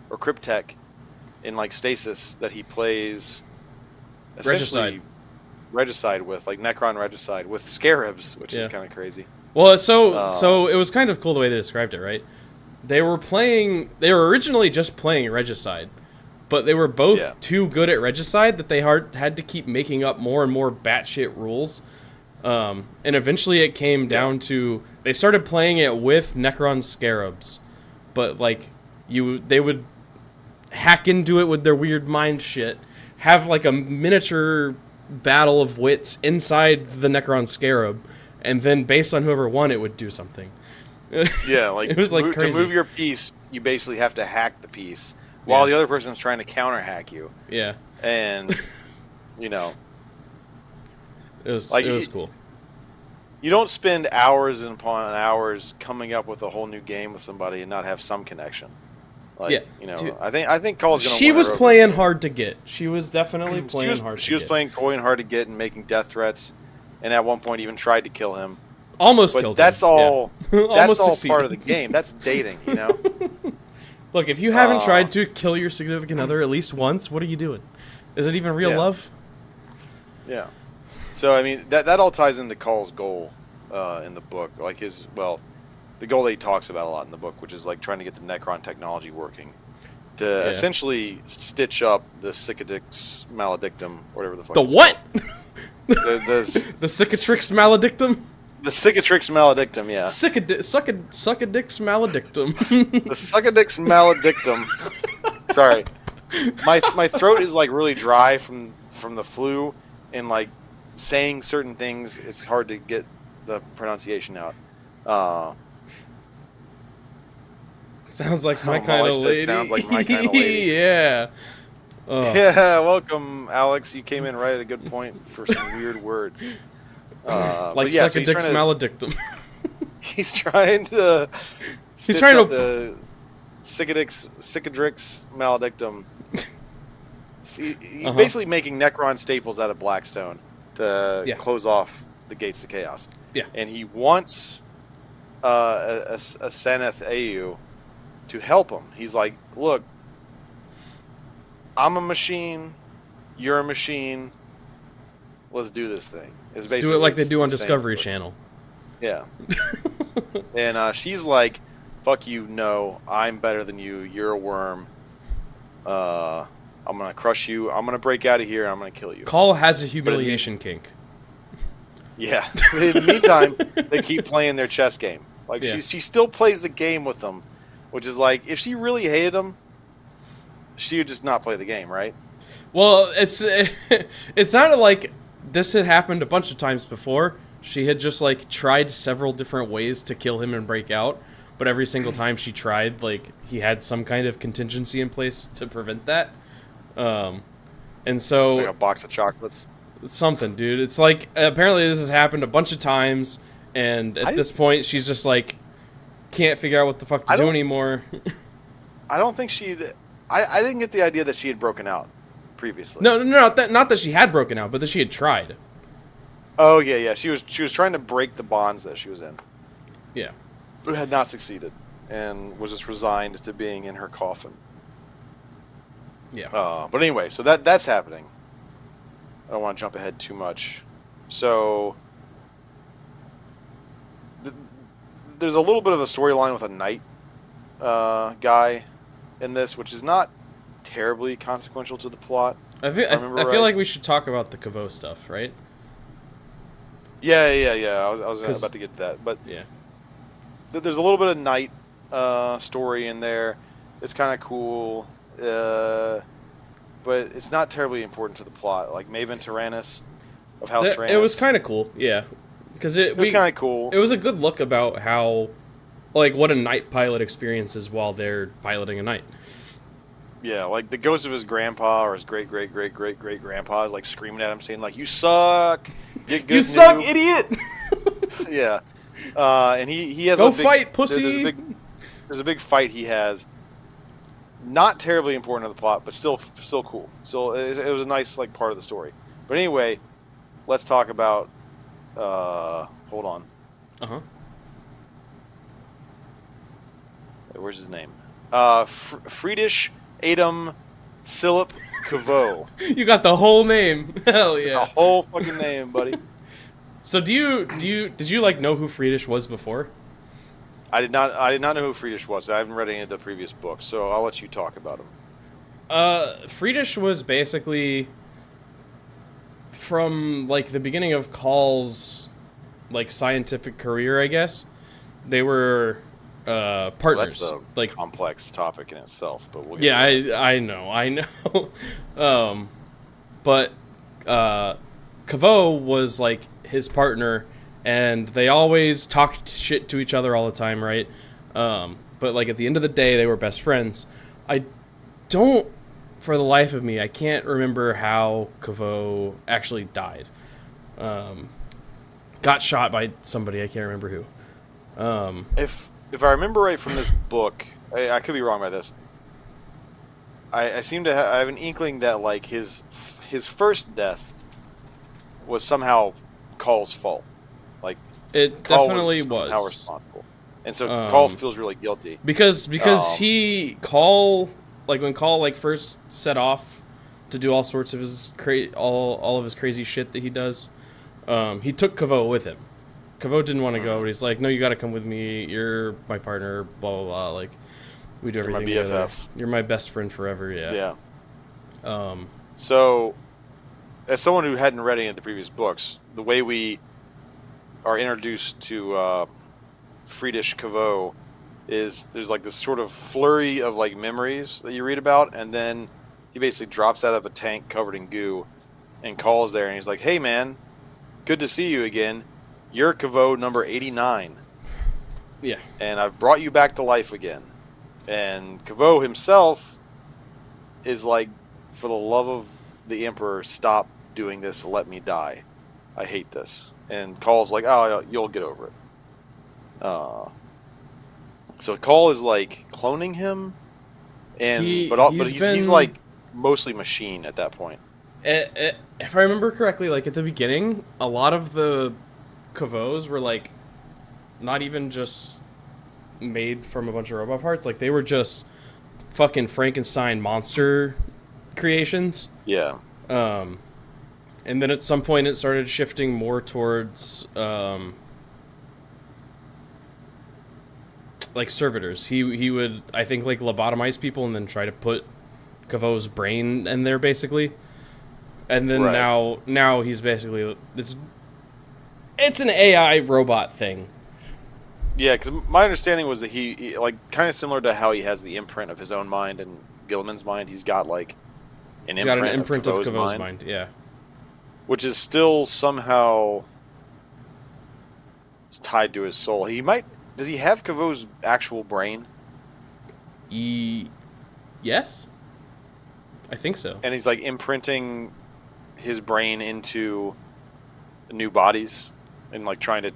Cryptech in like stasis that he plays essentially regicide with, like Necron regicide with scarabs, which is kind of crazy. Well, so it was kind of cool the way they described it, right? They were originally just playing regicide, but they were both too good at regicide that they had to keep making up more and more batshit rules. And eventually it came down to they started playing it with Necron scarabs, but like they would hack into it with their weird mind shit, have like a miniature battle of wits inside the Necron scarab, and then based on whoever won, it would do something. Yeah, like it was crazy. To move your piece, you basically have to hack the piece while the other person's trying to counter hack you. Yeah, and you know, it was cool. You don't spend hours upon hours coming up with a whole new game with somebody and not have some connection. Like, you know, dude, I think Call's gonna. She was playing hard to get. She was definitely playing hard to get. She was playing coy and hard to get and making death threats, and at one point even tried to kill him. Almost killed him. That's all. Yeah. That's all part of the game. That's dating, you know. Look, if you haven't tried to kill your significant other at least once, what are you doing? Is it even real love? Yeah. So I mean, that all ties into Call's goal in the book, like the goal that he talks about a lot in the book, which is like trying to get the Necron technology working to essentially stitch up the Cicatrix Maledictum, whatever the fuck. The what? The Cicatrix Maledictum. The Cicatrix Maledictum, yeah. Suckadix Maledictum. The Suckadix Maledictum. Sorry, my throat is like really dry from the flu, and like saying certain things, it's hard to get the pronunciation out. Sounds like my kind of lady. Sounds like my kind of lady. Yeah. Yeah, welcome, Alex. You came in right at a good point for some weird words. Like Suckadix Maledictum. He's trying to. He's trying to the Cicatrix Maledictum. He's basically making Necron staples out of Blackstone to close off the gates to chaos. Yeah, and he wants a Seneth AU to help him. He's like, look, I'm a machine, you're a machine. Let's do this thing. Let's do it like they do on Discovery Channel. Yeah. And she's like, fuck you, no, I'm better than you, you're a worm. I'm going to crush you, I'm going to break out of here, I'm going to kill you. Cawl has a humiliation kink. Yeah. In the meantime, they keep playing their chess game. Like, she still plays the game with them, which is like, if she really hated him, she would just not play the game, right? Well, it sounded like this had happened a bunch of times before. She had just like tried several different ways to kill him and break out, but every single time she tried, like he had some kind of contingency in place to prevent that. And so Like a box of chocolates. something, dude. It's like apparently this has happened a bunch of times, and at this point she's just like can't figure out what the fuck to do anymore. I don't think she'd. I didn't get the idea that she had broken out previously. No, not that she had broken out, but that she had tried. Oh yeah. She was trying to break the bonds that she was in. Yeah. But had not succeeded, and was just resigned to being in her coffin. Yeah. But anyway, so that's happening. I don't want to jump ahead too much. So there's a little bit of a storyline with a knight guy in this, which is not terribly consequential to the plot. I feel like we should talk about the Caveau stuff, right? Yeah. I was about to get to that, but yeah, there's a little bit of knight story in there. It's kind of cool, but it's not terribly important to the plot. Like Maven Tyrannus of House Tyrannus. It was kind of cool, yeah, because it was kind of cool. It was a good look about how, like, what a knight pilot experiences while they're piloting a knight. Yeah, like the ghost of his grandpa or his great grandpa is like screaming at him, saying like, "You suck, get good, you suck, idiot." Yeah, and he has go a big, fight, pussy. There's a big fight he has. Not terribly important to the plot, but still cool. So it was a nice like part of the story. But anyway, let's talk about. Hold on. Where's his name? Friedrich Adam Silip Caveau. You got the whole name. Hell yeah. The whole fucking name, buddy. So did you like know who Friedrich was before? I did not know who Friedrich was. I haven't read any of the previous books, so I'll let you talk about him. Friedrich was basically from like the beginning of Cawl's like scientific career, I guess. They were partners. Well, that's a like complex topic in itself, but we'll get to that. I know. But Caveau was like his partner, and they always talked shit to each other all the time, right? But like at the end of the day, they were best friends. I don't, for the life of me, I can't remember how Caveau actually died. Got shot by somebody, I can't remember who. If I remember right from this book, I could be wrong by this. I seem to I have an inkling that like his first death was somehow Cawl's fault. Like it Cawl definitely was somehow was responsible, and so Cawl feels really guilty because Cawl, like when Cawl like first set off to do all sorts of his all of his crazy shit that he does, he took Caveau with him. Caveau didn't want to go, but he's like, "No, you got to come with me. You're my partner." Blah blah blah. Like we do everything You're my together. BFF. You're my best friend forever. Yeah. Yeah. So, as someone who hadn't read any of the previous books, the way we are introduced to Friedrich Caveau is there's like this sort of flurry of like memories that you read about, and then he basically drops out of a tank covered in goo and calls there, and he's like, "Hey man, good to see you again. You're Caveau number 89. Yeah. And I've brought you back to life again." And Caveau himself is like, "For the love of the Emperor, stop doing this. Let me die. I hate this." And Cawl's like, "Oh, you'll get over it." So Cawl is like cloning him, and he's like mostly machine at that point. If I remember correctly, like at the beginning, a lot of the Caveaus were like not even just made from a bunch of robot parts. Like they were just fucking Frankenstein monster creations. Yeah. And then at some point it started shifting more towards like servitors. He would, I think, like lobotomize people and then try to put Caveau's brain in there basically. And then now he's basically it's an AI robot thing. Yeah, because my understanding was that he like kind of similar to how he has the imprint of his own mind and Gilliman's mind. He's got like an He's got an imprint of imprint of Kavo's Kavo's mind, mind. Yeah. which is still somehow tied to his soul. He might. Does he have Kavo's actual brain? Yes, I think so. And he's like imprinting his brain into new bodies and like trying to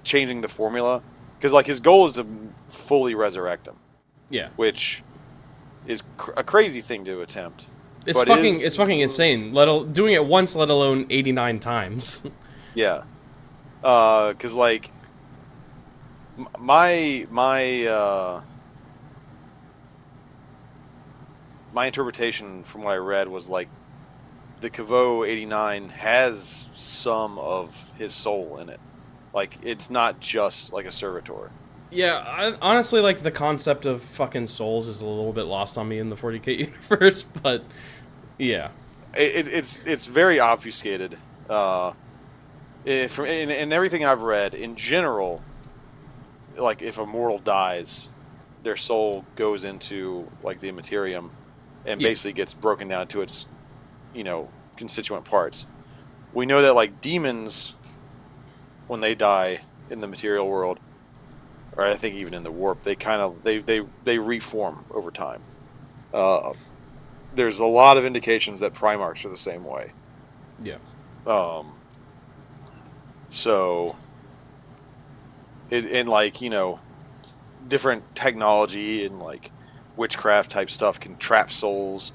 changing the formula because like his goal is to fully resurrect him. Yeah. Which is a crazy thing to attempt. It's fucking insane. Doing it once, let alone 89 times. Yeah. Because like my interpretation from what I read was like the Kavo 89 has some of his soul in it. Like it's not just like a servitor. Yeah, honestly, like the concept of fucking souls is a little bit lost on me in the 40k universe, but yeah, it's very obfuscated. In everything I've read, in general, like if a mortal dies, their soul goes into like the Imperium, and basically gets broken down to its, constituent parts. We know that like demons, when they die in the material world, or I think even in the warp, they kind of they reform over time. There's a lot of indications that Primarchs are the same way. Yeah. So, and like different technology and like witchcraft type stuff can trap souls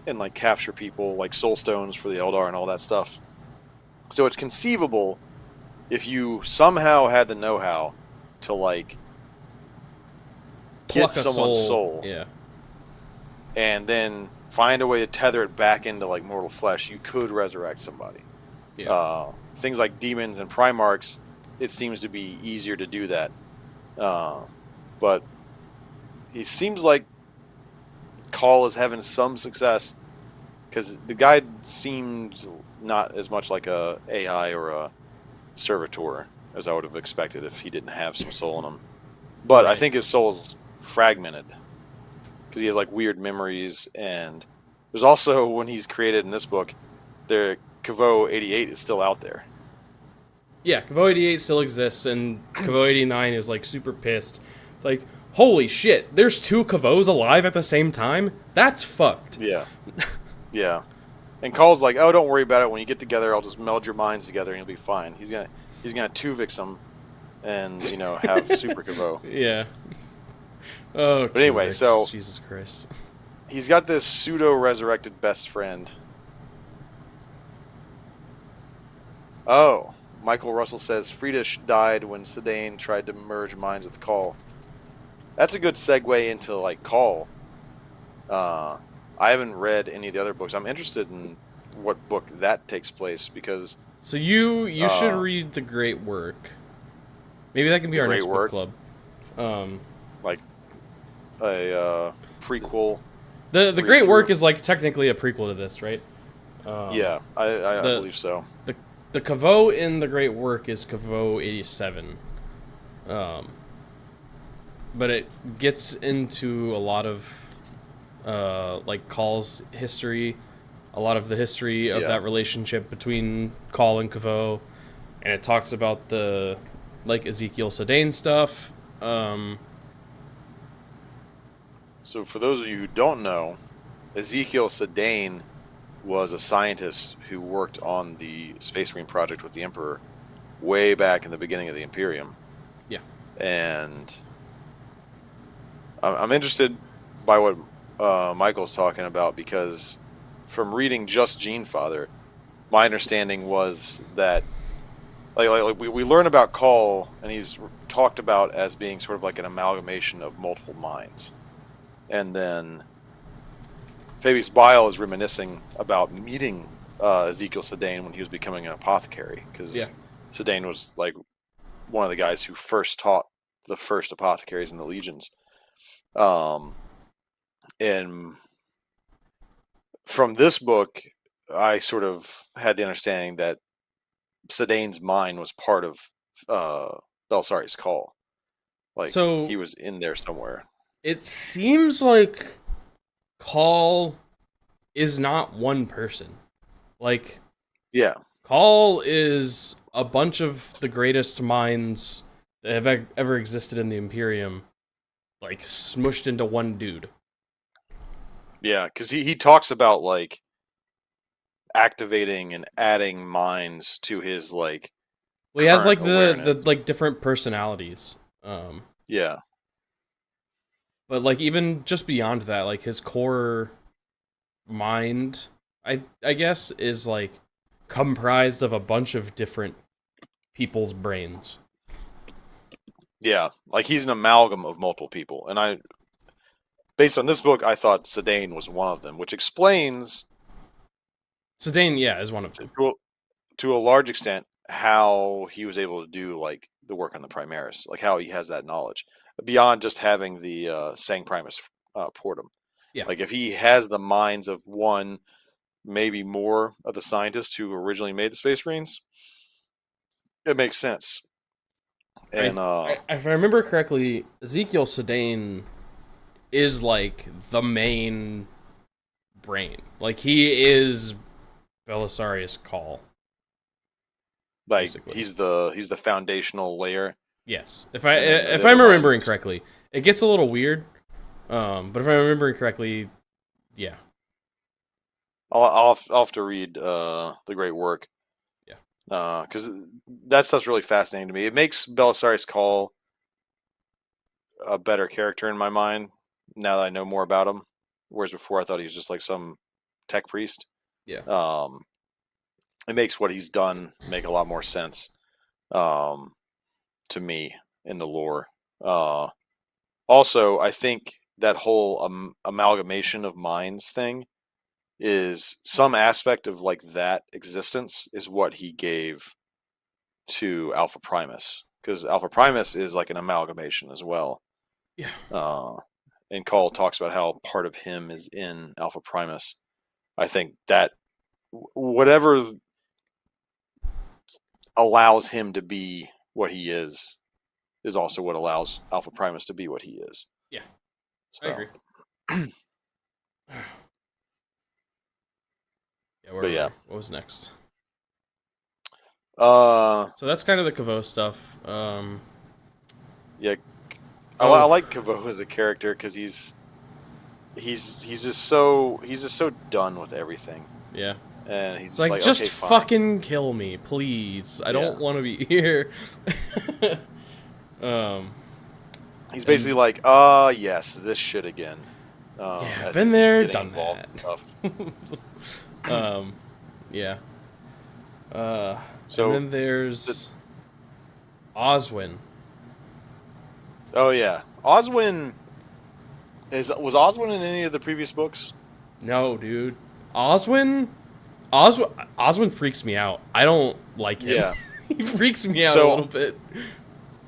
and like capture people, like soul stones for the Eldar and all that stuff. So it's conceivable if you somehow had the know-how to like Pluck get someone's soul, yeah, and then find a way to tether it back into like mortal flesh, you could resurrect somebody. Yeah. Things like demons and Primarchs, it seems to be easier to do that. But he seems like Cawl is having some success because the guy seemed not as much like a AI or a servitor as I would have expected if he didn't have some soul in him. But I think his soul is fragmented because he has like weird memories, and there's also, when he's created in this book, the Kavo 88 is still out there. Yeah, Kavo 88 still exists, and Kavo 89 is like super pissed. It's like, holy shit, there's two Kavos alive at the same time? That's fucked. Yeah. Yeah. And Call's like, oh, don't worry about it. When you get together, I'll just meld your minds together and you'll be fine. He's gonna 2-vix them and, have Super Kavo. Yeah. Oh, but anyway, so Jesus Christ. He's got this pseudo-resurrected best friend. Oh, Michael Russell says Friedish died when Sedaine tried to merge minds with Cawl. That's a good segue into like Cawl. I haven't read any of the other books. I'm interested in what book that takes place because. So you should read The Great Work. Maybe that can be our next book club. Like a prequel. The Great Work is like technically a prequel to this, right? Yeah, I believe so. The Kavo in The Great Work is Kavo 87. But it gets into a lot of like Call's history, a lot of the history of that relationship between Cawl and Kavo, and it talks about the like Ezekiel Sedaine stuff. So for those of you who don't know, Ezekiel Sedaine was a scientist who worked on the Space Marine project with the Emperor way back in the beginning of the Imperium. Yeah. And I'm interested by what Michael's talking about, because from reading just Genefather, my understanding was that like we learn about Cawl, and he's talked about as being sort of like an amalgamation of multiple minds. And then Fabius Bile is reminiscing about meeting Ezekiel Sedaine when he was becoming an apothecary, because Sedaine was like one of the guys who first taught the first apothecaries in the legions. And from this book, I sort of had the understanding that Sedaine's mind was part of Belisarius Cawl. Like, So he was in there somewhere. it seems like Cawl is not one person. Like, Yeah. Cawl is a bunch of the greatest minds that have ever existed in the Imperium, like, smushed into one dude. Yeah, because he talks about, like, activating and adding minds to his, like, Well, he has, current like, awareness. the like, different personalities. Yeah. But, like, even just beyond that, like, his core mind, I guess, is, like, comprised of a bunch of different people's brains. Yeah. Like, he's an amalgam of multiple people. And based on this book, I thought Sedaine was one of them, which explains, Sedaine, yeah, is one of them. to a large extent, how he was able to do, like, the work on the Primaris, like how he has that knowledge beyond just having the Sang Primus Portum. Yeah. Like, if he has the minds of one, maybe more of the scientists who originally made the Space Marines, it makes sense. And If I remember correctly, Ezekiel Sedaine is, like, the main brain. Like, he is Belisarius Cawl. like, basically. he's the foundational layer. Yes. If And then I'm the remembering minds. correctly. It gets a little weird. But if I'm remembering correctly, yeah. I'll have to read the great work. Yeah. Because that stuff's really fascinating to me. It makes Belisarius Cawl a better character in my mind now that I know more about him. Whereas before I thought he was just like some tech priest. Yeah. It makes what he's done make a lot more sense to me in the lore. Also, I think that whole amalgamation of minds thing is some aspect of, like, that existence is what he gave to Alpha Primus, because Alpha Primus is like an amalgamation as well. Yeah. And Cawl talks about how part of him is in Alpha Primus. I think that whatever allows him to be what he is also what allows Alpha Primus to be what he is. Yeah. So. I agree. But yeah. What was next? So that's kind of the Kavo stuff. Yeah, I like Kavo as a character because he's just so done with everything. Yeah. And he's just okay, fucking kill me, please. I don't want to be here. He's basically like, yes, this shit again. Yeah, been there, done that. Yeah. So and then there's Oswin. Oh yeah, Oswin. Was Oswin in any of the previous books? No, dude. Oswin freaks me out. I don't like him. Yeah. He freaks me out a little bit.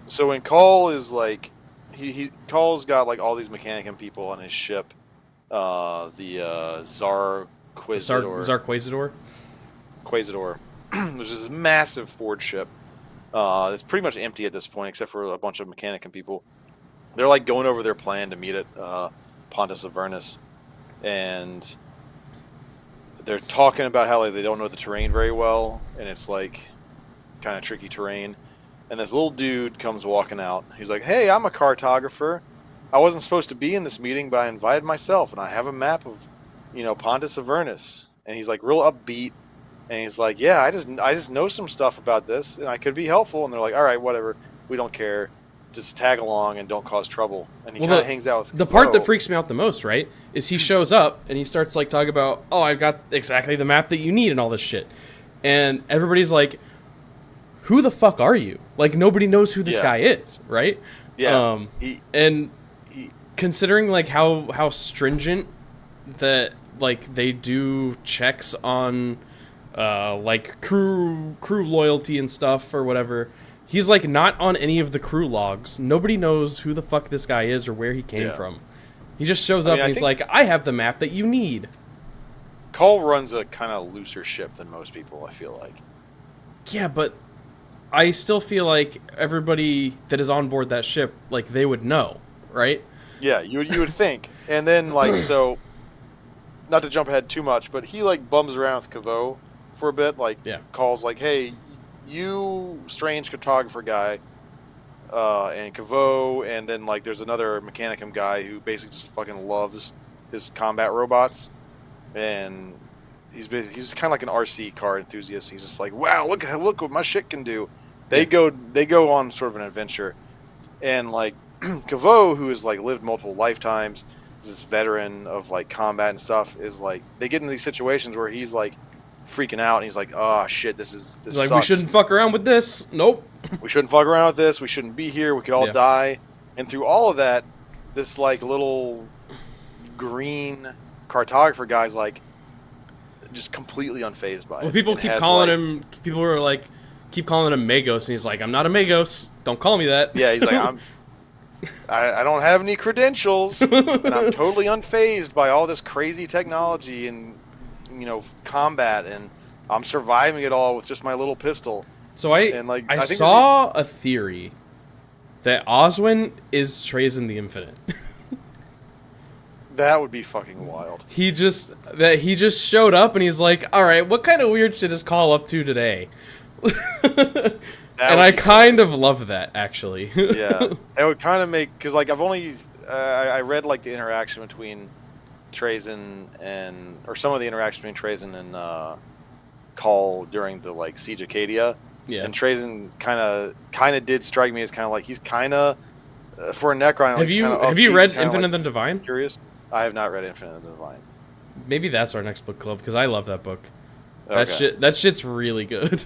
So when Cawl is like, Call's got like all these Mechanicum people on his ship, the Czar Quasidor, which is this massive Ford ship. It's pretty much empty at this point, except for a bunch of Mechanicum people. They're like going over their plan to meet at Pontus Avernus, and they're talking about how like they don't know the terrain very well, and it's like kind of tricky terrain. And this little dude comes walking out. He's like, "Hey, I'm a cartographer. I wasn't supposed to be in this meeting, but I invited myself, and I have a map of, Pontus Avernus." And he's like real upbeat, and he's like, "Yeah, I just know some stuff about this, and I could be helpful." And they're like, "All right, whatever. We don't care. Just tag along and don't cause trouble." And he kind of hangs out with the part that freaks me out the most, right, is he shows up and he starts like talking about, "Oh, I've got exactly the map that you need and all this shit," and everybody's like, "Who the fuck are you?" Like nobody knows who this guy is, right? Yeah. Considering like how stringent that like they do checks on like crew loyalty and stuff or whatever. He's like not on any of the crew logs. Nobody knows who the fuck this guy is or where he came from. He just shows up and he's like, "I have the map that you need." Cawl runs a kind of looser ship than most people, I feel like. Yeah, but I still feel like everybody that is on board that ship, like, they would know, right? Yeah, you would think. And then, like, so, not to jump ahead too much, but he, like, bums around with Caveau for a bit, like, Yeah. calls, like, hey, you strange cartographer guy, and Caveau, and then, like, there's another Mechanicum guy who basically just fucking loves his combat robots, and he's kind of like an RC car enthusiast. He's just like, wow, look what my shit can do. They go on sort of an adventure, and like Caveau, who has like lived multiple lifetimes, is this veteran of like combat and stuff, is like they get into these situations where he's like freaking out, and he's like, oh shit, this He's like, sucks. we shouldn't fuck around with this. Nope. We shouldn't fuck around with this. We shouldn't be here. We could all die. And through all of that, this like little green cartographer guy's like just completely unfazed by it. Well, people keep calling him. People were like, keep calling him Magos, and he's like, I'm not a Magos. Don't call me that. Yeah, he's like, I don't have any credentials, and I'm totally unfazed by all this crazy technology and combat, and I'm surviving it all with just my little pistol. So I saw a theory that Oswin is Trazyn the Infinite. That would be fucking wild. He just showed up and he's like, all right, what kind of weird shit is Cawl up to today? And I kind of love that, actually. Yeah, it would kind of make, because like I've only I read like the interaction between Trazyn or some of the interaction between Trazyn and Cawl during the like Siege Acadia. Yeah. And Trazyn kind of did strike me as kind of like he's kind of for a Necron. Have you read Infinite and the Divine? Curious. I have not read Infinite and the Divine. Maybe that's our next book club because I love that book. Okay. That shit's really good.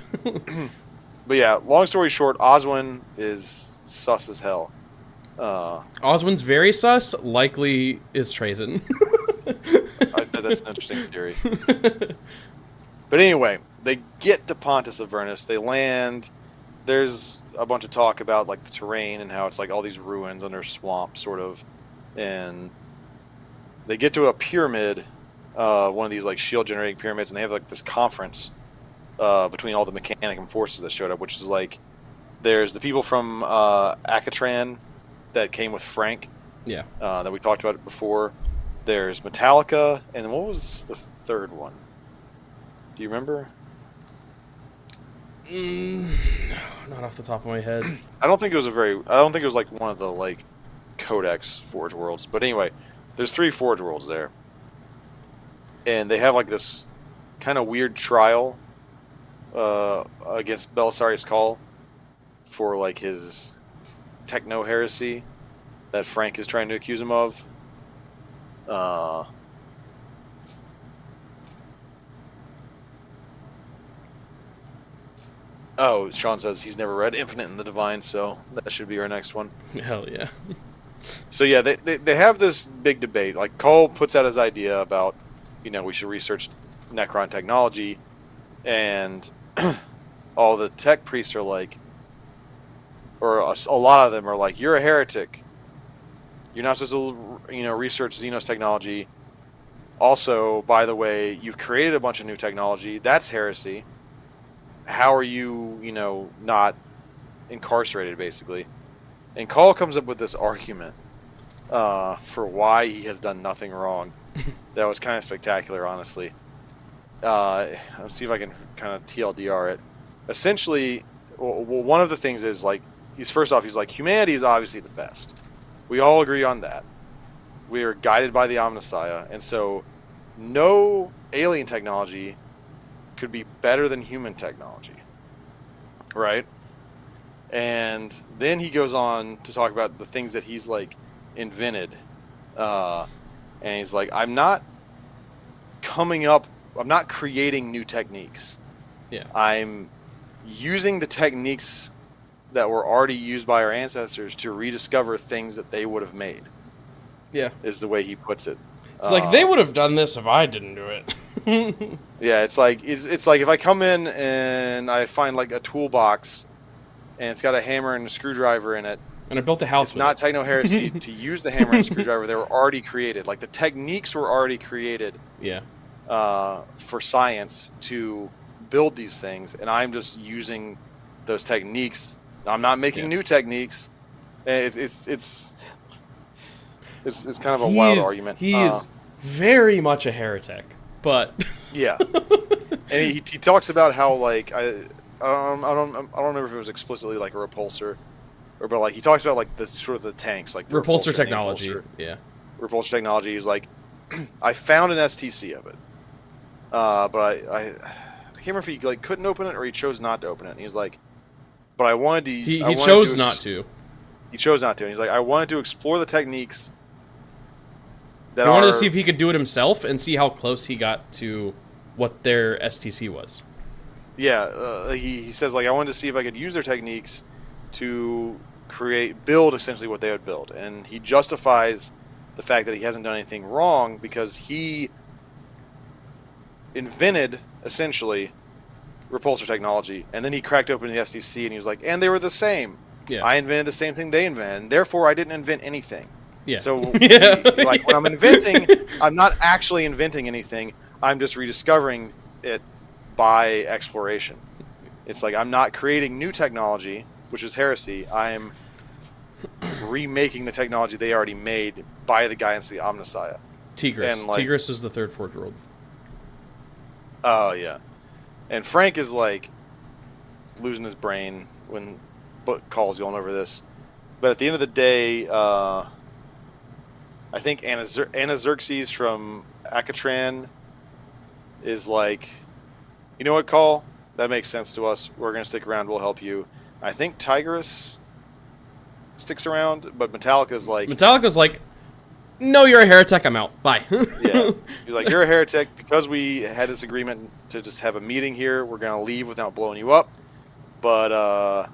But yeah, long story short, Oswin is sus as hell. Oswin's very sus. Likely is Trazyn. I bet that's an interesting theory. But anyway, they get to Pontus Avernus. They land. There's a bunch of talk about like the terrain and how it's like all these ruins under swamp, sort of. And they get to a pyramid, one of these like shield generating pyramids, and they have like this conference between all the Mechanicum forces that showed up, which is like there's the people from Akatran that came with Frank. Yeah. That we talked about before. There's Metallica, and then what was the third one? Do you remember? Not off the top of my head. I don't think it was like one of the like Codex Forge Worlds. But anyway, there's 3 Forge Worlds there, and they have like this kind of weird trial against Belisarius Cawl for like his techno heresy that Frank is trying to accuse him of. Oh, Sean says he's never read Infinite and the Divine, so that should be our next one. Hell yeah. So yeah, they have this big debate. Like Cawl puts out his idea about, we should research Necron technology, and all the tech priests are like, or a lot of them are like, you're a heretic. You're not supposed to, research Xenos technology. Also, by the way, you've created a bunch of new technology. That's heresy. How are you, not incarcerated, basically? And Cawl comes up with this argument for why he has done nothing wrong. That was kind of spectacular, honestly. Let's see if I can kind of TLDR it. Essentially, one of the things is, like, he's like, humanity is obviously the best. We all agree on that. We are guided by the Omnissiah, and so no alien technology could be better than human technology, right? And then he goes on to talk about the things that he's like invented, and he's like, I'm not creating new techniques. Yeah, I'm using the techniques that were already used by our ancestors to rediscover things that they would have made. Yeah, is the way he puts it. It's like, they would have done this if I didn't do it. Yeah, it's like if I come in and I find like a toolbox and it's got a hammer and a screwdriver in it, and I built a house. It's not techno heresy to use the hammer and screwdriver. They were already created. Like the techniques were already created. Yeah. For science to build these things, and I'm just using those techniques. I'm not making new techniques. And it's kind of a wild argument. He is very much a heretic, but yeah. And he talks about how like I don't remember if it was explicitly like a repulsor, but like he talks about like the sort of the tanks, like the repulsor technology. Yeah, repulsor technology is like I found an STC of it, but I can't remember if he like couldn't open it or he chose not to open it. And he's like, but I wanted to. He chose not to. He chose not to. And he's like, I wanted to explore the techniques. He wanted to see if he could do it himself and see how close he got to what their STC was. Yeah, he says like I wanted to see if I could use their techniques to build essentially what they would build, and he justifies the fact that he hasn't done anything wrong because he invented essentially repulsor technology, and then he cracked open the STC and he was like, and they were the same. Yeah. I invented the same thing they invented, and therefore I didn't invent anything. Yeah. So when I'm inventing, I'm not actually inventing anything. I'm just rediscovering it by exploration. It's like I'm not creating new technology, which is heresy. I'm remaking the technology they already made by the guidance of the Omnissiah. Tigris. And, like, Tigris is the third Forge World. Oh, yeah. And Frank is, like, losing his brain when Call's going over this. But at the end of the day, I think Anna Xerxes from Akatran is like, you know what, Call? That makes sense to us. We're going to stick around. We'll help you. I think Tigris sticks around, but Metallica's like, no, you're a heretic. I'm out. Bye. Yeah. He's like, you're a heretic. Because we had this agreement to just have a meeting here, we're going to leave without blowing you up. But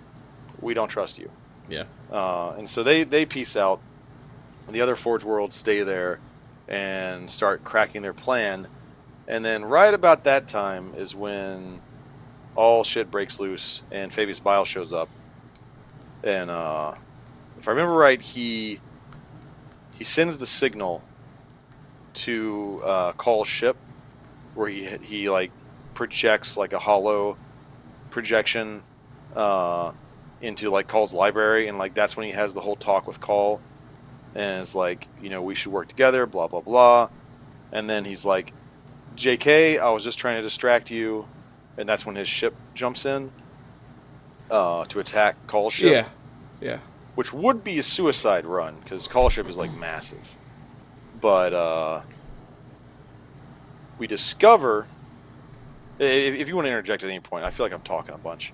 we don't trust you. Yeah. And so they peace out. And the other Forge Worlds stay there and start cracking their plan. And then right about that time is when all shit breaks loose and Fabius Bile shows up. And if I remember right, he sends the signal to Call's ship, where he like projects like a hollow projection into like Call's library, and like that's when he has the whole talk with Call, and it's like, you know, we should work together, blah blah blah. And then he's like, JK, I was just trying to distract you. And that's when his ship jumps in to attack Call's ship. Yeah. Yeah. Which would be a suicide run, because Call's ship is, like, massive. But we discover... If you want to interject at any point, I feel like I'm talking a bunch.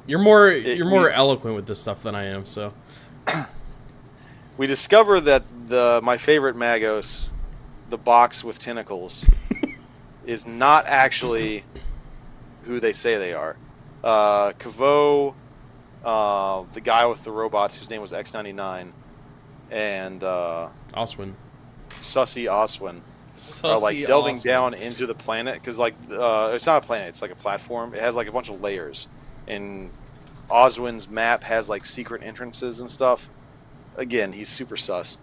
You're more eloquent with this stuff than I am, so... We discover that my favorite Magos, the box with tentacles... is not actually who they say they are. Kavo, the guy with the robots whose name was X99, and Oswin. Sussy Oswin are like delving down into the planet, because like it's not a planet, it's like a platform. It has like a bunch of layers, and Oswin's map has like secret entrances and stuff. Again, he's super sus.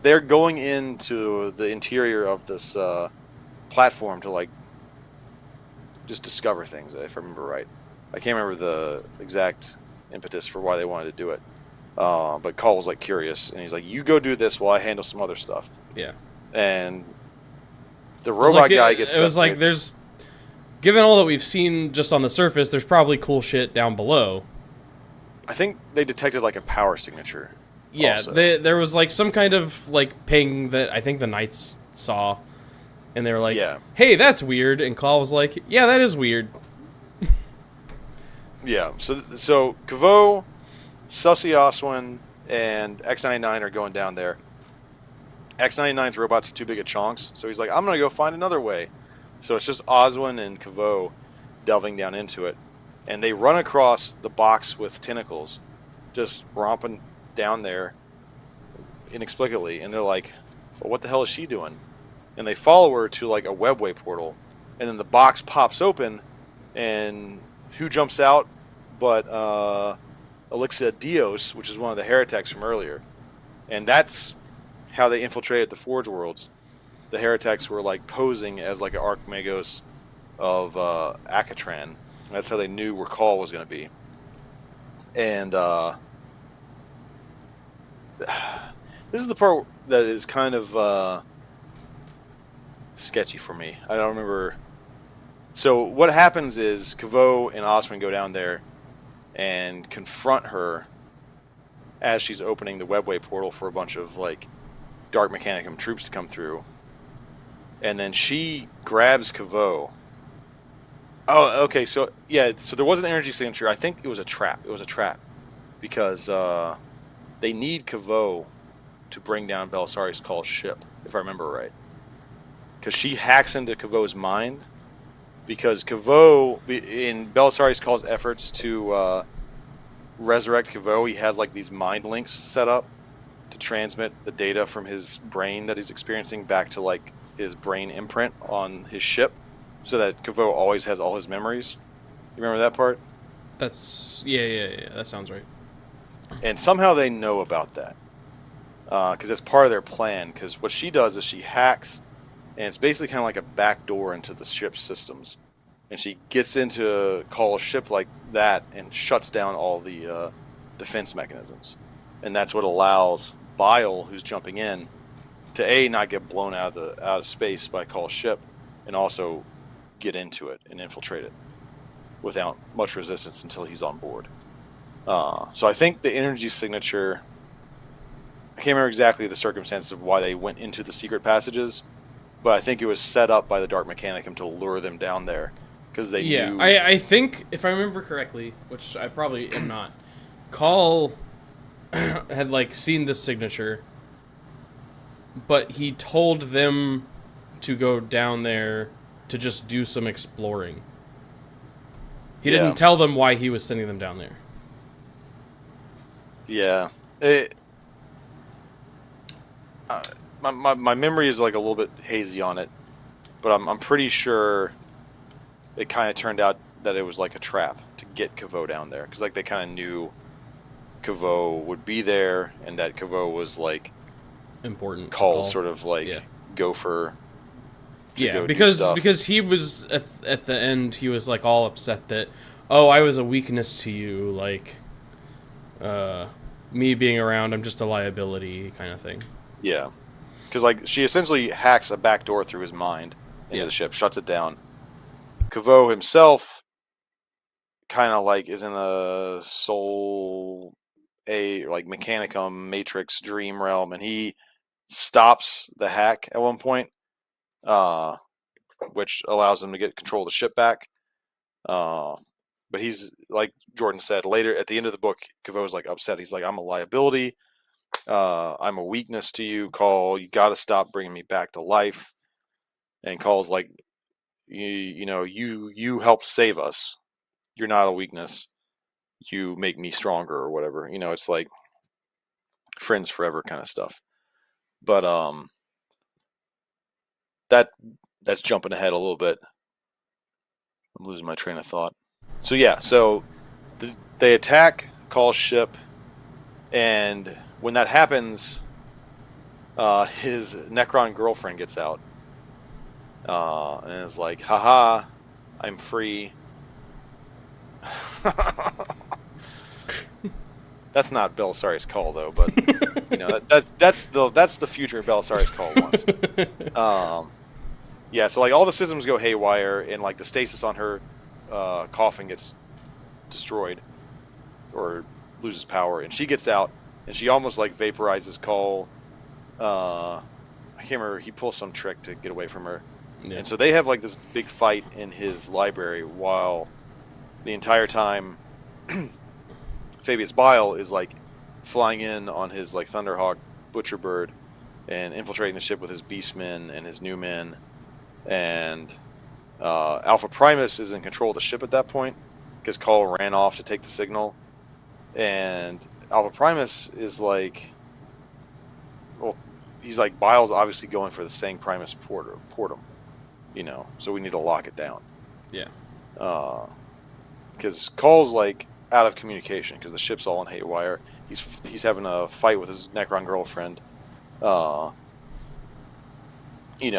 They're going into the interior of this platform to like just discover things, if I remember right. I can't remember the exact impetus for why they wanted to do it, but Call was like curious, and he's like, you go do this while I handle some other stuff. Yeah. And the robot guy gets... It was like, there's... Given all that we've seen just on the surface, there's probably cool shit down below. I think they detected like a power signature. Yeah, there was like some kind of like ping that I think the Knights saw. And they were like, yeah. Hey, that's weird. And Call was like, yeah, that is weird. Yeah, so Kavo, Sussy Oswin, and X99 are going down there. X99's robots are too big at chonks, so he's like, I'm going to go find another way. So it's just Oswin and Kavo delving down into it. And they run across the box with tentacles, just romping down there inexplicably. And they're like, well, what the hell is she doing? And they follow her to like a webway portal, and then the box pops open, and who jumps out but Elixir Dios, which is one of the heretics from earlier. And that's how they infiltrated the Forge Worlds. The heretics were like posing as like an Archmagos of Akatran. That's how they knew where Cawl was going to be. And this is the part that is kind of sketchy for me. I don't remember. So what happens is Kavo and Osman go down there and confront her as she's opening the webway portal for a bunch of like Dark Mechanicum troops to come through. And then she grabs Kavo. Oh, okay. So yeah, so there was an energy signature. I think it was a trap. It was a trap because they need Kavo to bring down Belisarius Cawl's ship, if I remember right. Because she hacks into Kavo's mind. Because Kavo, in Belisarius Cawl's efforts to resurrect Kavo, he has like these mind links set up to transmit the data from his brain that he's experiencing back to like his brain imprint on his ship, so that Kavo always has all his memories. You remember that part? That's yeah. That sounds right. And somehow they know about that because it's part of their plan. Because what she does is she hacks, and it's basically kind of like a back door into the ship's systems. And she gets into Cawl's ship like that and shuts down all the defense mechanisms. And that's what allows Bile, who's jumping in, to not get blown out of space by Cawl's ship, and also get into it and infiltrate it without much resistance until he's on board. So I think the energy signature, I can't remember exactly the circumstances of why they went into the secret passages, but I think it was set up by the Dark Mechanicum to lure them down there because they knew. I think, if I remember correctly, which I probably am not, Cawl had like seen this signature, but he told them to go down there to just do some exploring. He didn't tell them why he was sending them down there. Yeah. My memory is like a little bit hazy on it, but I'm pretty sure it kind of turned out that it was like a trap to get Kavo down there, because like they kind of knew Kavo would be there, and that Kavo was like important. Called sort of like gopher. Because he was at the end, he was like all upset that, oh, I was a weakness to you, like me being around, I'm just a liability kind of thing. Yeah, because like she essentially hacks a back door through his mind into the ship, shuts it down. Kavo himself kind of like is in a soul, like Mechanicum Matrix dream realm, and he stops the hack at one point, which allows him to get control of the ship back. But he's, like Jordan said, later at the end of the book, Kavo's like upset. He's like, I'm a liability. I'm a weakness to you, Cawl. You got to stop bringing me back to life. And Call's like, you helped save us. You're not a weakness. You make me stronger, or whatever. It's like friends forever kind of stuff. But that's jumping ahead a little bit. I'm losing my train of thought. So yeah, they attack Call's ship, and when that happens, his Necron girlfriend gets out, and is like, haha, I'm free. That's not Belisarius Cawl though, but that's the future Belisarius Cawl wants. Yeah, so like all the systems go haywire, and like the stasis on her coffin gets destroyed or loses power, and she gets out, and she almost like vaporizes Cawl. I can't remember. He pulls some trick to get away from her, and so they have like this big fight in his library, while the entire time Fabius Bile is like flying in on his like Thunderhawk Butcherbird and infiltrating the ship with his Beastmen and his new men. And Alpha Primus is in control of the ship at that point because Cawl ran off to take the signal. And Alpha Primus is like, well, he's like, Bile's obviously going for the Sang Primus Portum, so we need to lock it down. Yeah. Because Call's like out of communication because the ship's all in haywire. He's having a fight with his Necron girlfriend. They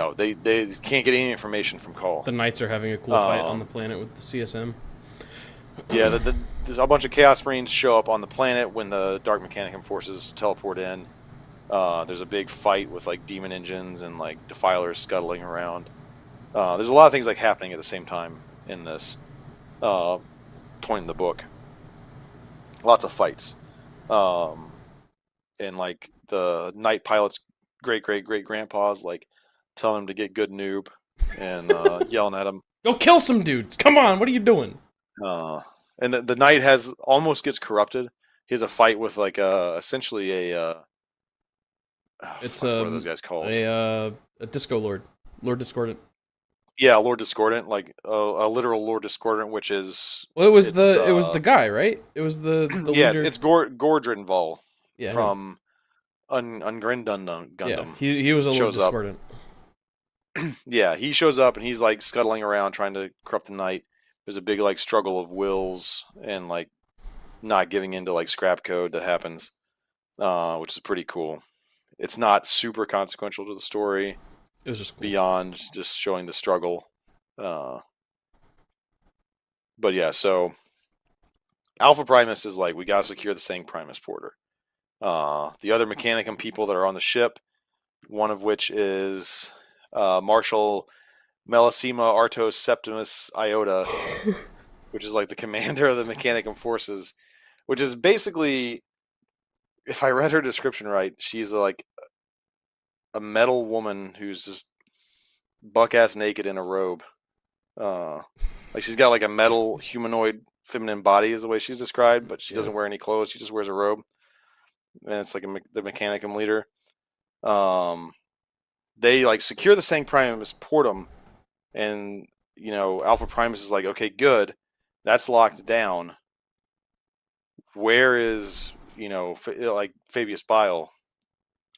can't get any information from Cawl. The Knights are having a cool fight on the planet with the CSM. Yeah, there's a bunch of Chaos Marines show up on the planet when the Dark Mechanicum forces teleport in. There's a big fight with like demon engines and like defilers scuttling around. There's a lot of things like happening at the same time in this point in the book. Lots of fights, and like the night pilot's great grandpa's like telling him to get good noob and yelling at him. Go kill some dudes. Come on, what are you doing? And the knight almost gets corrupted. He has a fight with like essentially a It's what are those guys called? a disco lord, Lord Discordant. Yeah, Lord Discordant, like a literal Lord Discordant, which is Well, it was the guy, right? It was the yeah, leader. it's Gordrinval Yeah, from Gundam. yeah. He was a Lord shows up. Discordant. Yeah, he shows up and he's like scuttling around trying to corrupt the knight. There's a big like struggle of wills and like not giving into like scrap code that happens, which is pretty cool. It's not super consequential to the story. It was just cool. Beyond just showing the struggle. But yeah, so Alpha Primus is like, we gotta secure the Sang Primus Porter. The other Mechanicum people that are on the ship, one of which is Marshal Melisima Artos Septimus Iota, which is like the commander of the Mechanicum forces, which is basically, if I read her description right, she's like a metal woman who's just buck-ass naked in a robe. Like she's got like a metal humanoid feminine body is the way she's described, but she doesn't wear any clothes. She just wears a robe. And it's like the Mechanicum leader. They like secure the Sang Primus Portum, and you know Alpha Primus is like, okay, good, that's locked down. Where is like Fabius Bile?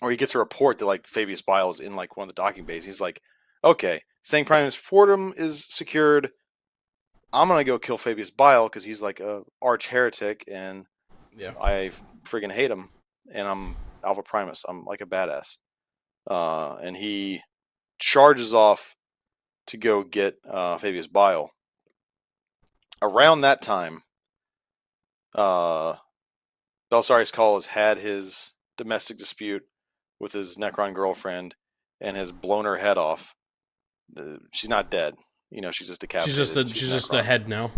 Or he gets a report that like Fabius Bile is in like one of the docking bays. He's like, okay, Sang Primus Portum is secured. I'm gonna go kill Fabius Bile because he's like a arch heretic, and I friggin' hate him. And I'm Alpha Primus. I'm like a badass. And he charges off to go get Fabius Bile. Around that time, Belisarius Cawl has had his domestic dispute with his Necron girlfriend and has blown her head off. She's not dead. She's just decapitated. She's just a head now.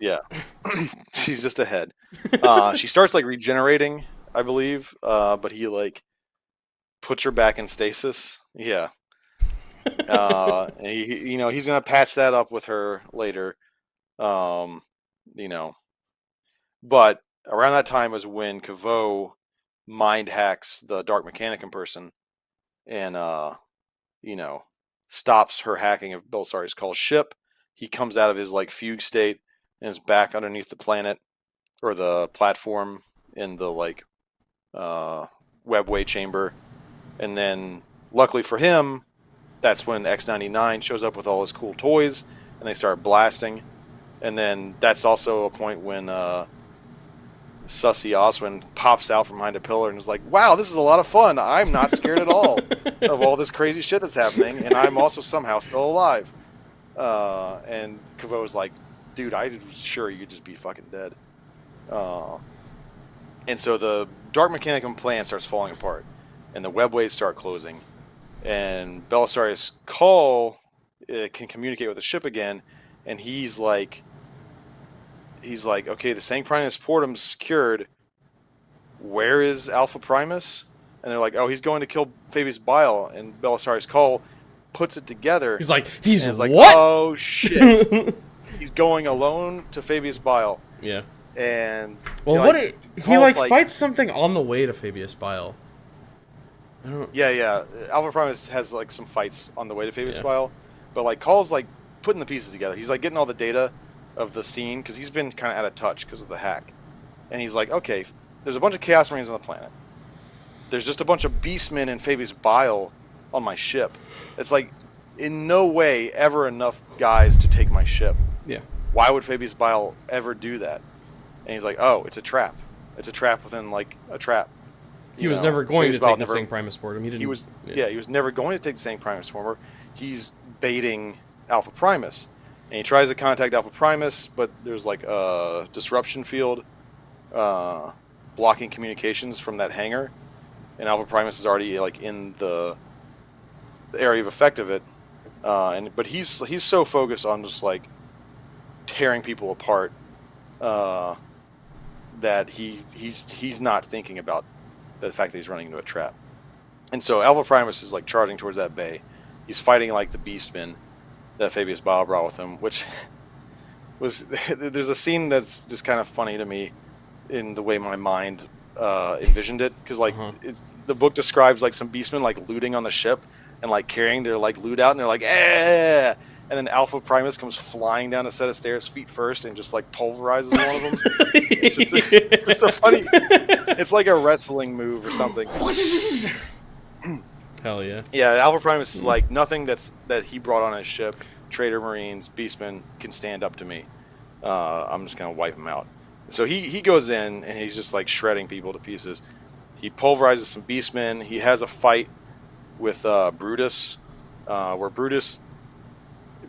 Yeah. She's just a head. She starts like regenerating, I believe, but he like puts her back in stasis. Yeah. And he's gonna patch that up with her later. But around that time is when Kavo mind hacks the Dark Mechanicum person and stops her hacking of Belisarius Cawl's ship. He comes out of his like fugue state and is back underneath the planet or the platform in the like webway chamber. And then luckily for him, that's when X-99 shows up with all his cool toys and they start blasting. And then that's also a point when Sussy Oswin pops out from behind a pillar and is like, wow, this is a lot of fun. I'm not scared at all of all this crazy shit that's happening, and I'm also somehow still alive. And Kavo's like, dude, I was sure you'd just be fucking dead. And so the Dark Mechanicum plan starts falling apart, and the webways start closing, and Belisarius Cawl can communicate with the ship again, and he's like, okay, the Sang Primus Portum's secured. Where is Alpha Primus? And they're like, oh, he's going to kill Fabius Bile. And Belisarius Cawl puts it together. He's like, he's like, what? Oh, shit. He's going alone to Fabius Bile. Yeah. And well, he fights something on the way to Fabius Bile. I don't... Yeah. Alpha Primus has like some fights on the way to Fabius Bile. But like Call's like putting the pieces together. He's like getting all the data of the scene because he's been kind of out of touch because of the hack, and he's like, okay, there's a bunch of Chaos Marines on the planet. There's just a bunch of Beastmen and Fabius Bile on my ship. It's like in no way ever enough guys to take my ship. Yeah. Why would Fabius Bile ever do that? And he's like, oh, it's a trap. It's a trap within like a trap. He was never going to take the Sang Primus Portum. He was never going to take the Sang Primus Portum. He's baiting Alpha Primus. and he tries to contact Alpha Primus, but there's like a disruption field blocking communications from that hangar, and Alpha Primus is already like in the area of effect of it, but he's so focused on just like tearing people apart that he's not thinking about the fact that he's running into a trap. And so Alpha Primus is like charging towards that bay. He's fighting like the beastmen that Fabius Bile brought with him, which was there's a scene that's just kind of funny to me in the way my mind envisioned it, because like the book describes like some beastmen like looting on the ship and like carrying their like loot out, and they're like, eh, and then Alpha Primus comes flying down a set of stairs feet first and just like pulverizes one of them. It's just a funny. It's like a wrestling move or something. Hell yeah. Yeah, Alpha Primus is like, nothing that he brought on his ship, Trader Marines, Beastmen, can stand up to me. I'm just gonna wipe him out. So he goes in and he's just like shredding people to pieces. He pulverizes some Beastmen. He has a fight with Brutus, where Brutus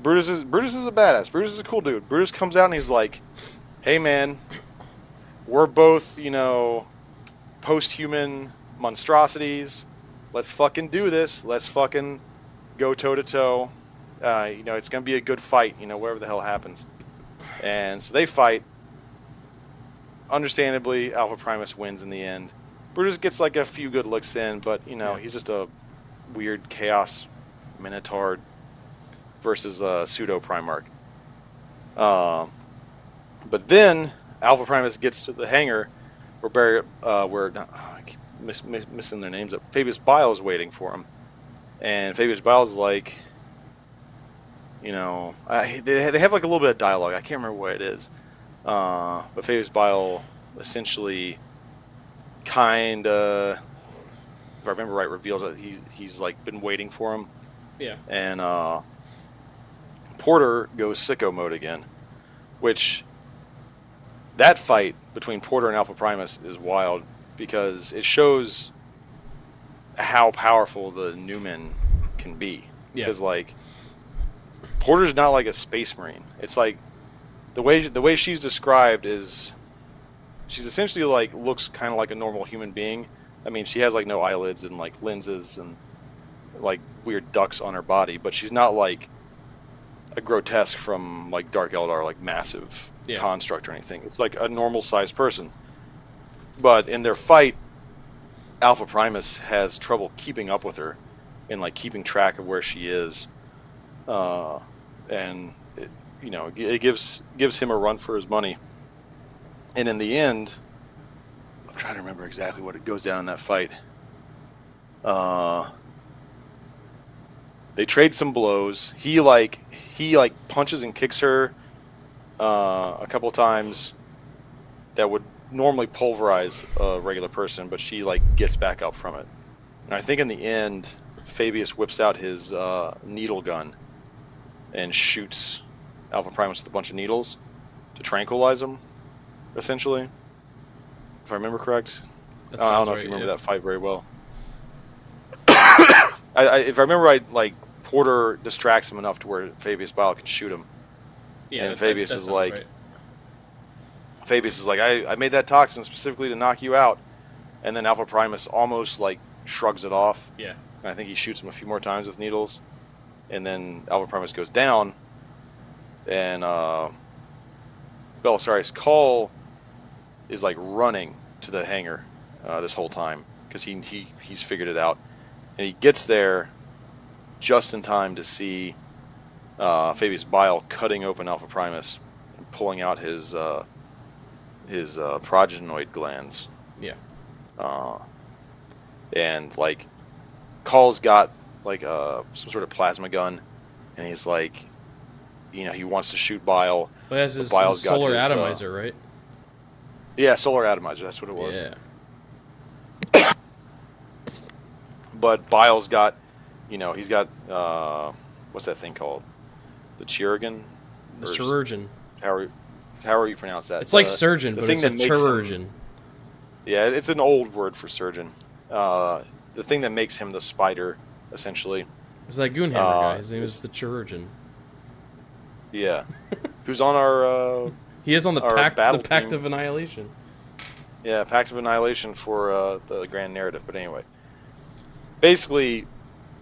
is a badass. Brutus is a cool dude. Brutus comes out and he's like, "Hey man, we're both, post-human monstrosities. Let's fucking do this. Let's fucking go toe to toe. It's gonna be a good fight. Whatever the hell happens." And so they fight. Understandably, Alpha Primus wins in the end. Brutus gets like a few good looks in, but he's just a weird chaos minotaur versus a pseudo Primarch. But then Alpha Primus gets to the hangar where I keep missing their names up. Fabius Bile is waiting for him, and Fabius Bile is like, they have like a little bit of dialogue. I can't remember what it is, but Fabius Bile essentially kind of, if I remember right, reveals that he's like been waiting for him. Yeah. And Porter goes sicko mode again, which that fight between Porter and Alpha Primus is wild, because it shows how powerful the Newman can be. Yeah. Because like Porter's not like a space marine. It's like the way she's described is she's essentially like looks kind of like a normal human being. I mean, she has like no eyelids and like lenses and like weird ducts on her body, but she's not like a grotesque from like Dark Eldar, like massive construct or anything. It's like a normal sized person. But in their fight, Alpha Primus has trouble keeping up with her and like keeping track of where she is, and it gives him a run for his money. And in the end, I'm trying to remember exactly what it goes down in that fight. They trade some blows. He punches and kicks her a couple of times that would normally pulverize a regular person, but she like gets back up from it. And I think in the end, Fabius whips out his needle gun and shoots Alpha Primus with a bunch of needles to tranquilize him, essentially. If I remember correct. I don't know if you remember that fight very well. If I remember right, like Porter distracts him enough to where Fabius Bile can shoot him. Yeah, and Fabius is like, right. Fabius is like, I made that toxin specifically to knock you out, and then Alpha Primus almost like shrugs it off. Yeah. And I think he shoots him a few more times with needles, and then Alpha Primus goes down, and Belisarius Cawl is like running to the hangar this whole time because he's figured it out, and he gets there just in time to see Fabius Bile cutting open Alpha Primus and pulling out his progenoid glands. Yeah. And like Call's got like some sort of plasma gun, and he's like, he wants to shoot Bile. Well, he has his solar atomizer, right? Yeah, solar atomizer. That's what it was. Yeah. But Bile's got, he's got what's that thing called? The chirurgeon? The chirurgeon. However you pronounce that. It's like surgeon, but it's a chirurgeon. Yeah, it's an old word for surgeon. The thing that makes him the spider, essentially. It's that Goonhammer guy. His name is the chirurgeon. Yeah. Who's on our He is on the our Pact battle Pact team. of Annihilation. Yeah, Pact of Annihilation for the grand narrative. But anyway, basically,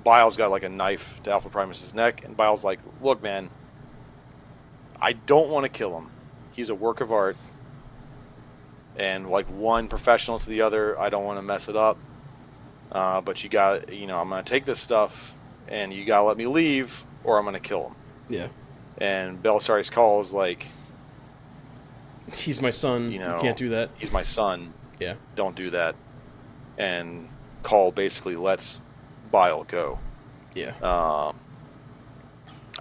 Bile's got like a knife to Alpha Primus's neck, and Bile's like, "Look, man, I don't want to kill him. He's a work of art, and like one professional to the other, I don't want to mess it up. But you got, I'm gonna take this stuff, and you gotta let me leave, or I'm gonna kill him." Yeah. And Belisarius Cawl is like, He's my son. You can't do that. He's my son. Yeah. Don't do that. And Cawl basically lets Bile go. Yeah. I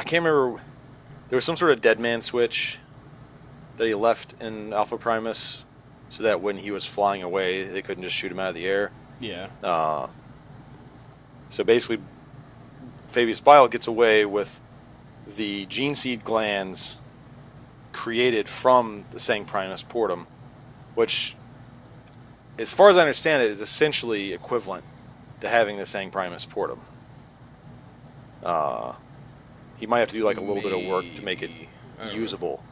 can't remember. There was some sort of dead man switch that he left in Alpha Primus, so that when he was flying away, they couldn't just shoot him out of the air. Yeah. So basically, Fabius Bile gets away with the gene seed glands created from the Sang Primus Portum, which, as far as I understand it, is essentially equivalent to having the Sang Primus Portum. He might have to do like a little bit of work to make it usable.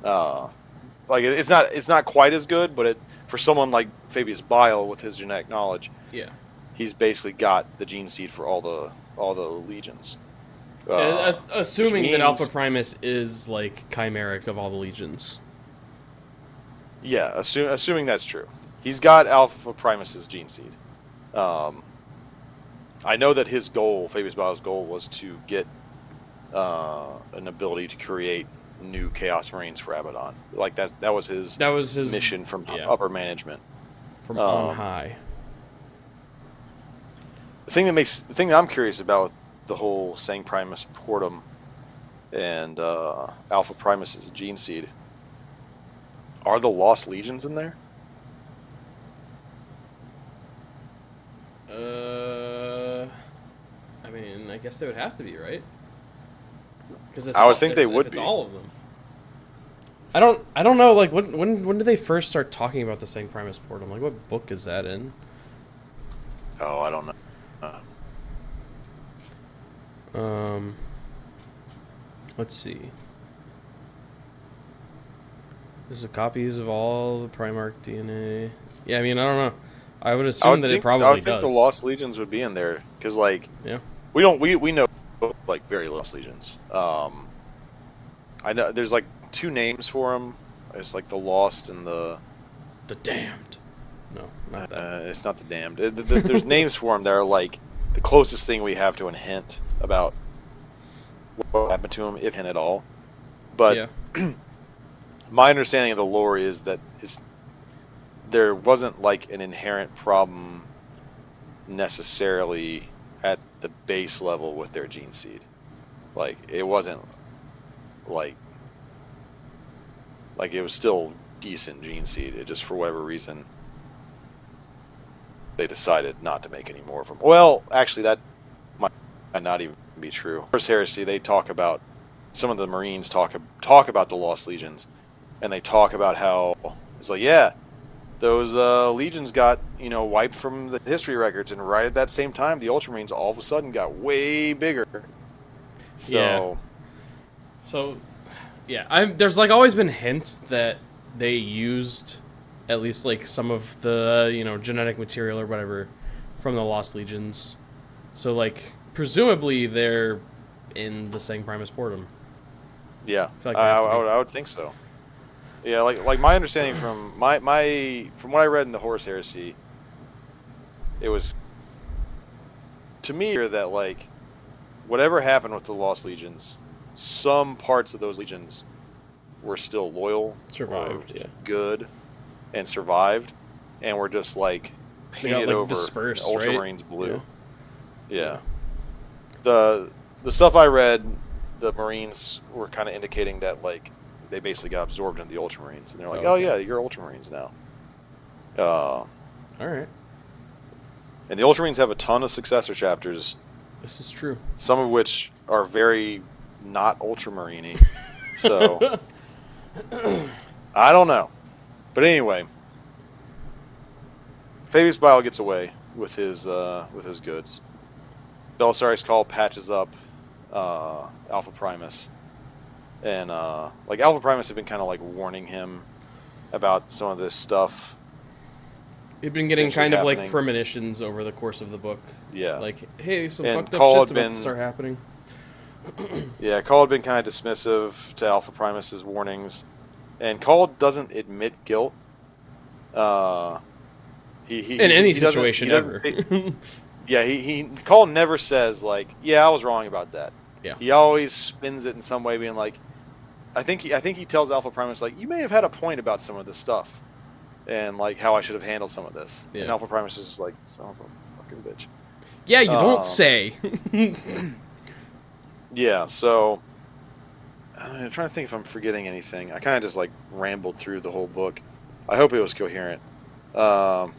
Like it's not quite as good, but for someone like Fabius Bile with his genetic knowledge, Yeah. he's basically got the gene seed for all the legions. Assuming means, that Alpha Primus is like chimeric of all the legions. Yeah, assuming that's true. He's got Alpha Primus's gene seed. I know that his goal, Fabius Bile's goal, was to get an ability to create new Chaos Marines for Abaddon. Like that was his mission from upper management. From on high. The thing that I'm curious about with the whole Sang Primus Portum and Alpha Primus's gene seed, are the Lost Legions in there? I mean, I guess they would have to be, right? Because I would think they would it's be. all of them. I don't know. Like when did they first start talking about the Sang Primus Portum? Like what book is that in? Oh, I don't know. Let's see. This is copies of all the Primarch DNA. Yeah, I mean, I don't know. I would assume that it probably does. I would think the Lost Legions would be in there because, like, yeah, we know like very Lost Legions. I know there's like two names for them. It's like the Lost and the Damned. No, not that. It's not the Damned. There's names for them that are like the closest thing we have to a hint about what happened to him, if hint at all. But yeah. My understanding of the lore is that there wasn't like an inherent problem necessarily at the base level with their gene seed. Like it wasn't like it was still decent gene seed. It just, for whatever reason, they decided not to make any more of them. Well, actually, that might not even be true. First Heresy, they talk about, some of the Marines talk about the Lost Legions, and they talk about how it's like, yeah, those legions got wiped from the history records, and right at that same time, the Ultramarines all of a sudden got way bigger. So, there's like always been hints that they used at least like some of the genetic material or whatever from the Lost Legions. So like presumably they're in the Sang Primus Portum. Yeah, I would think so. Yeah, like my understanding from from what I read in the Horus Heresy, it was to me that like whatever happened with the Lost Legions, some parts of those legions were still loyal, survived, good, and survived, and were just like painted over dispersed, Ultramarines right? blue. Yeah. The stuff I read, the Marines were kind of indicating that like they basically got absorbed into the Ultramarines, and they're like, "Oh yeah, you're Ultramarines now." All right. And the Ultramarines have a ton of successor chapters. This is true. Some of which are very not Ultramarine-y. So I don't know, but anyway, Fabius Bile gets away with his goods. Belisarius Cawl patches up Alpha Primus, And like Alpha Primus had been kind of like warning him about some of this stuff. He'd been getting potentially kind of like happening. premonitions over the course of the book. Yeah. Like, hey, some And fucked up Cawl shit's had about been to start happening. Yeah, Cawl had been kind of dismissive to Alpha Primus's warnings, and Cawl doesn't admit guilt. In any He doesn't situation ever. say, yeah, he Cawl never says like, yeah, I was wrong about that. Yeah. He always spins it in some way, being like, I think he tells Alpha Primus like, you may have had a point about some of this stuff, and like how I should have handled some of this. Yeah. And Alpha Primus is just like, son of a fucking bitch. Yeah, you don't say. Yeah, so I'm trying to think if I'm forgetting anything. I kind of just like rambled through the whole book. I hope it was coherent, or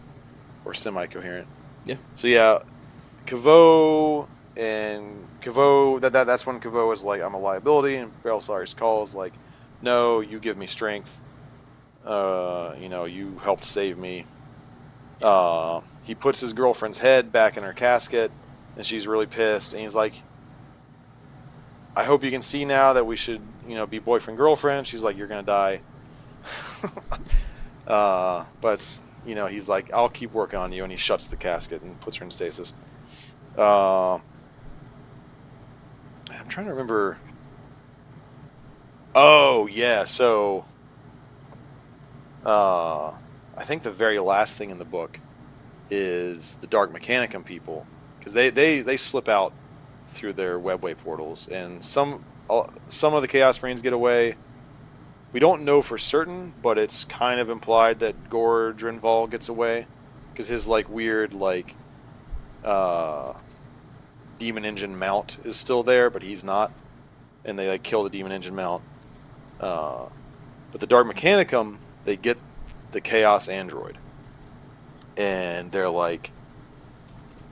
semi-coherent. Yeah. So yeah, Kavo that's when Kavo is like, I'm a liability, and Belisarius Cawl is like, no, you give me strength. You helped save me. He puts his girlfriend's head back in her casket, and she's really pissed, and he's like, I hope you can see now that we should, be boyfriend girlfriend. She's like, you're gonna die. But he's like, I'll keep working on you, and he shuts the casket and puts her in stasis. I'm trying to remember. Oh yeah, so I think the very last thing in the book is the Dark Mechanicum people, because they slip out through their webway portals, and some of the Chaos Marines get away. We don't know for certain, but it's kind of implied that Gore Drinval gets away, because his like weird like demon engine mount is still there, but he's not, and they like kill the demon engine mount. But the Dark Mechanicum, they get the Chaos Android, and they're like,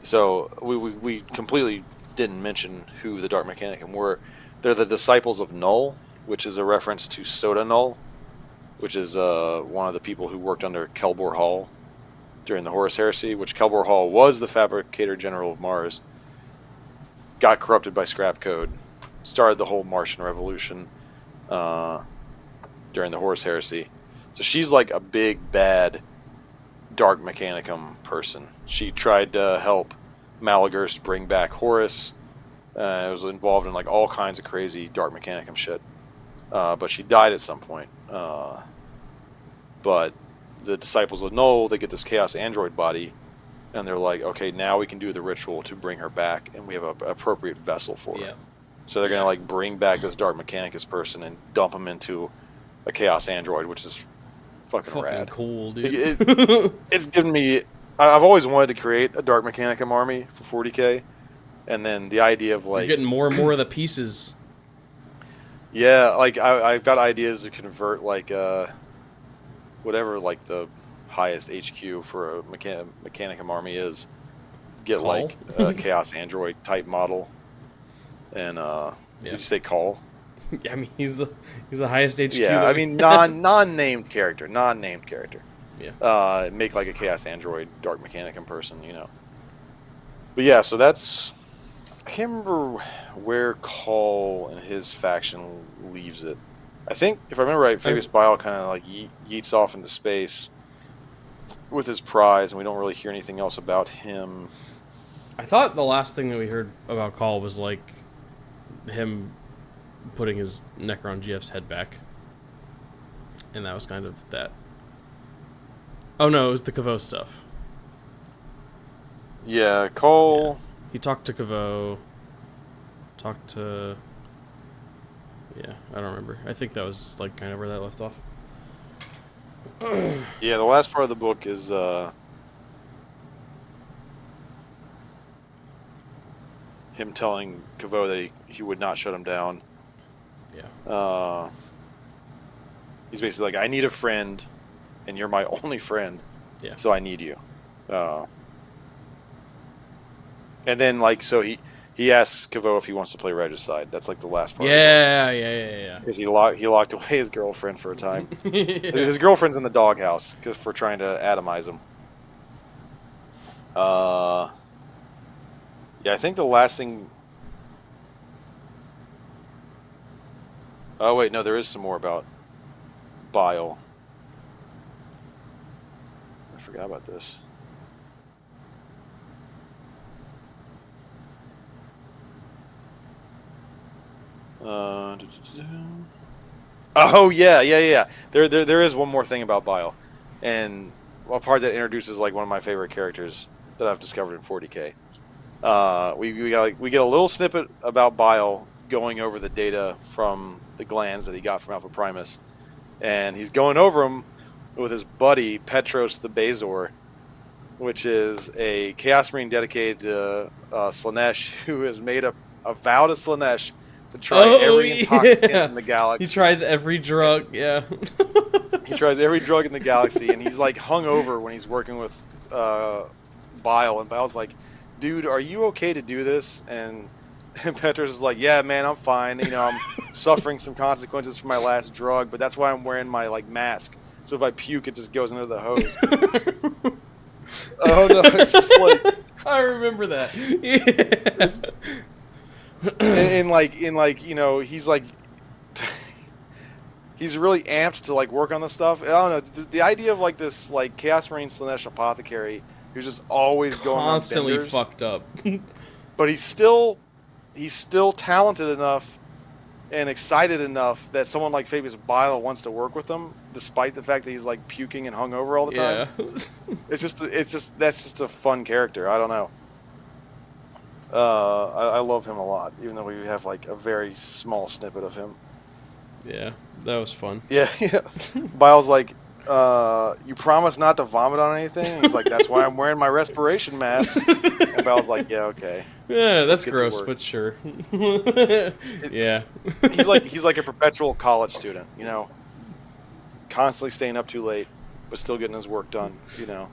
so we completely didn't mention who the Dark Mechanicum were. They're the disciples of Null, which is a reference to Soda Null, which is one of the people who worked under Kelbor Hall during the Horus Heresy, which Kelbor Hall was the Fabricator General of Mars, got corrupted by scrap code, started the whole Martian Revolution during the Horus Heresy. So she's like a big, bad Dark Mechanicum person. She tried to help Malagurst bring back Horus. It was involved in like all kinds of crazy Dark Mechanicum shit. But she died at some point. But the disciples of Null, they get this Chaos Android body, and they're like, okay, now we can do the ritual to bring her back, and we have an appropriate vessel for her. So they're gonna like bring back this Dark Mechanicus person and dump him into a Chaos Android, which is fucking rad. Cool, dude. It's given me. I've always wanted to create a Dark Mechanicum army for 40k, and then the idea of like you're getting more and more of the pieces. Yeah, like I've got ideas to convert like whatever like the highest HQ for a Mechanicum army is. Get Cawl? like a Chaos Android type model, and did you say Cawl? I mean, he's the highest HQ. Yeah, I mean non-named character. Yeah. Make like a Chaos Android Dark Mechanicum person, But yeah, so that's. I can't remember where Cawl and his faction leaves it. I think, if I remember right, Fabius Bile kind of like yeets off into space with his prize, and we don't really hear anything else about him. I thought the last thing that we heard about Cawl was like him putting his Necron GF's head back, and that was kind of that. Oh no, it was the Kavo stuff. Yeah, Cawl. Yeah. He talked to Kavo. Talked to. Yeah, I don't remember. I think that was like kind of where that left off. Yeah, the last part of the book is him telling Kavo that he would not shut him down. Yeah. He's basically like, I need a friend, and you're my only friend. Yeah. So I need you. And then like so he asks Kavo if he wants to play Regicide. That's like the last part. Yeah. Because he locked away his girlfriend for a time. His girlfriend's in the doghouse for trying to atomize him. Yeah, I think the last thing. Oh wait, no, there is some more about Bile. I forgot about this. Oh yeah. There is one more thing about Bile, and a part that introduces like one of my favorite characters that I've discovered in 40K. We get a little snippet about Bile going over the data from the glands that he got from Alpha Primus, and he's going over them with his buddy Petros the Bazor, which is a Chaos Marine dedicated to Slaanesh, who has made a vow to Slaanesh to try every intoxicant in the galaxy. He tries every drug, yeah. He tries every drug in the galaxy, and he's like hungover when he's working with Bile, and Bile's like, dude, are you okay to do this? And Petros is like, yeah, man, I'm fine. You know, I'm suffering some consequences for my last drug, but that's why I'm wearing my like mask. So if I puke, it just goes into the hose. Oh no, it's just like I remember that. Yeah. And like you know, he's like he's really amped to like work on this stuff. I don't know, the idea of like this like Chaos Marine Slaanesh apothecary who's just always going constantly on benders, fucked up. but he's still talented enough and excited enough that someone like Fabius Bile wants to work with him, despite the fact that he's like puking and hungover all the time. Yeah. That's just a fun character. I don't know. I love him a lot, even though we have like a very small snippet of him. Yeah, that was fun. Yeah. Bile's like, you promise not to vomit on anything? And he's like, that's why I'm wearing my respiration mask. And Bile's like, yeah, okay. Yeah, that's gross, but sure. Yeah. he's like a perpetual college student, you know, constantly staying up too late, but still getting his work done, you know.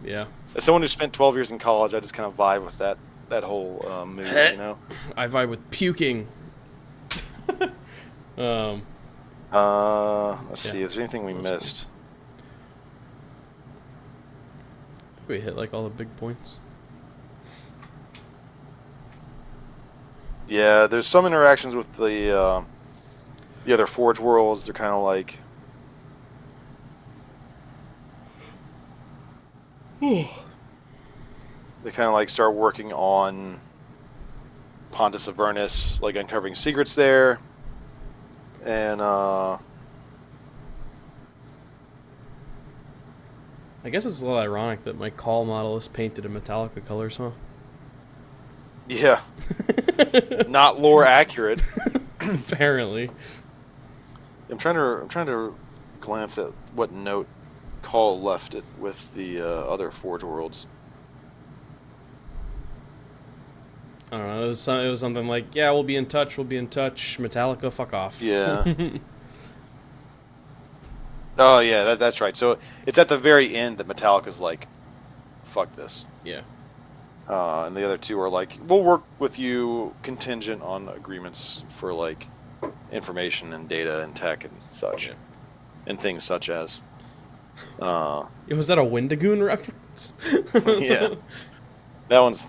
Yeah. As someone who spent 12 years in college, I just kind of vibe with that whole mood, you know. I vibe with puking. Let's see, is there anything we missed? We hit like all the big points. Yeah, there's some interactions with the other Forge worlds. They're kind of like they kind of like start working on Pontus Avernus, like uncovering secrets there, and I guess it's a little ironic that my Cawl model is painted in Metallica colors, huh? yeah, not lore accurate. Apparently. I'm trying to glance at what note Cawl left it with the other Forge worlds. I don't know. It was something like, yeah, we'll be in touch. Metallica, fuck off. Yeah. Oh yeah, that's right. So it's at the very end that Metallica's like, fuck this. Yeah. And the other two are like, we'll work with you contingent on agreements for like information and data and tech and such, and things such as. Was that a Wendigoon reference? Yeah, that one's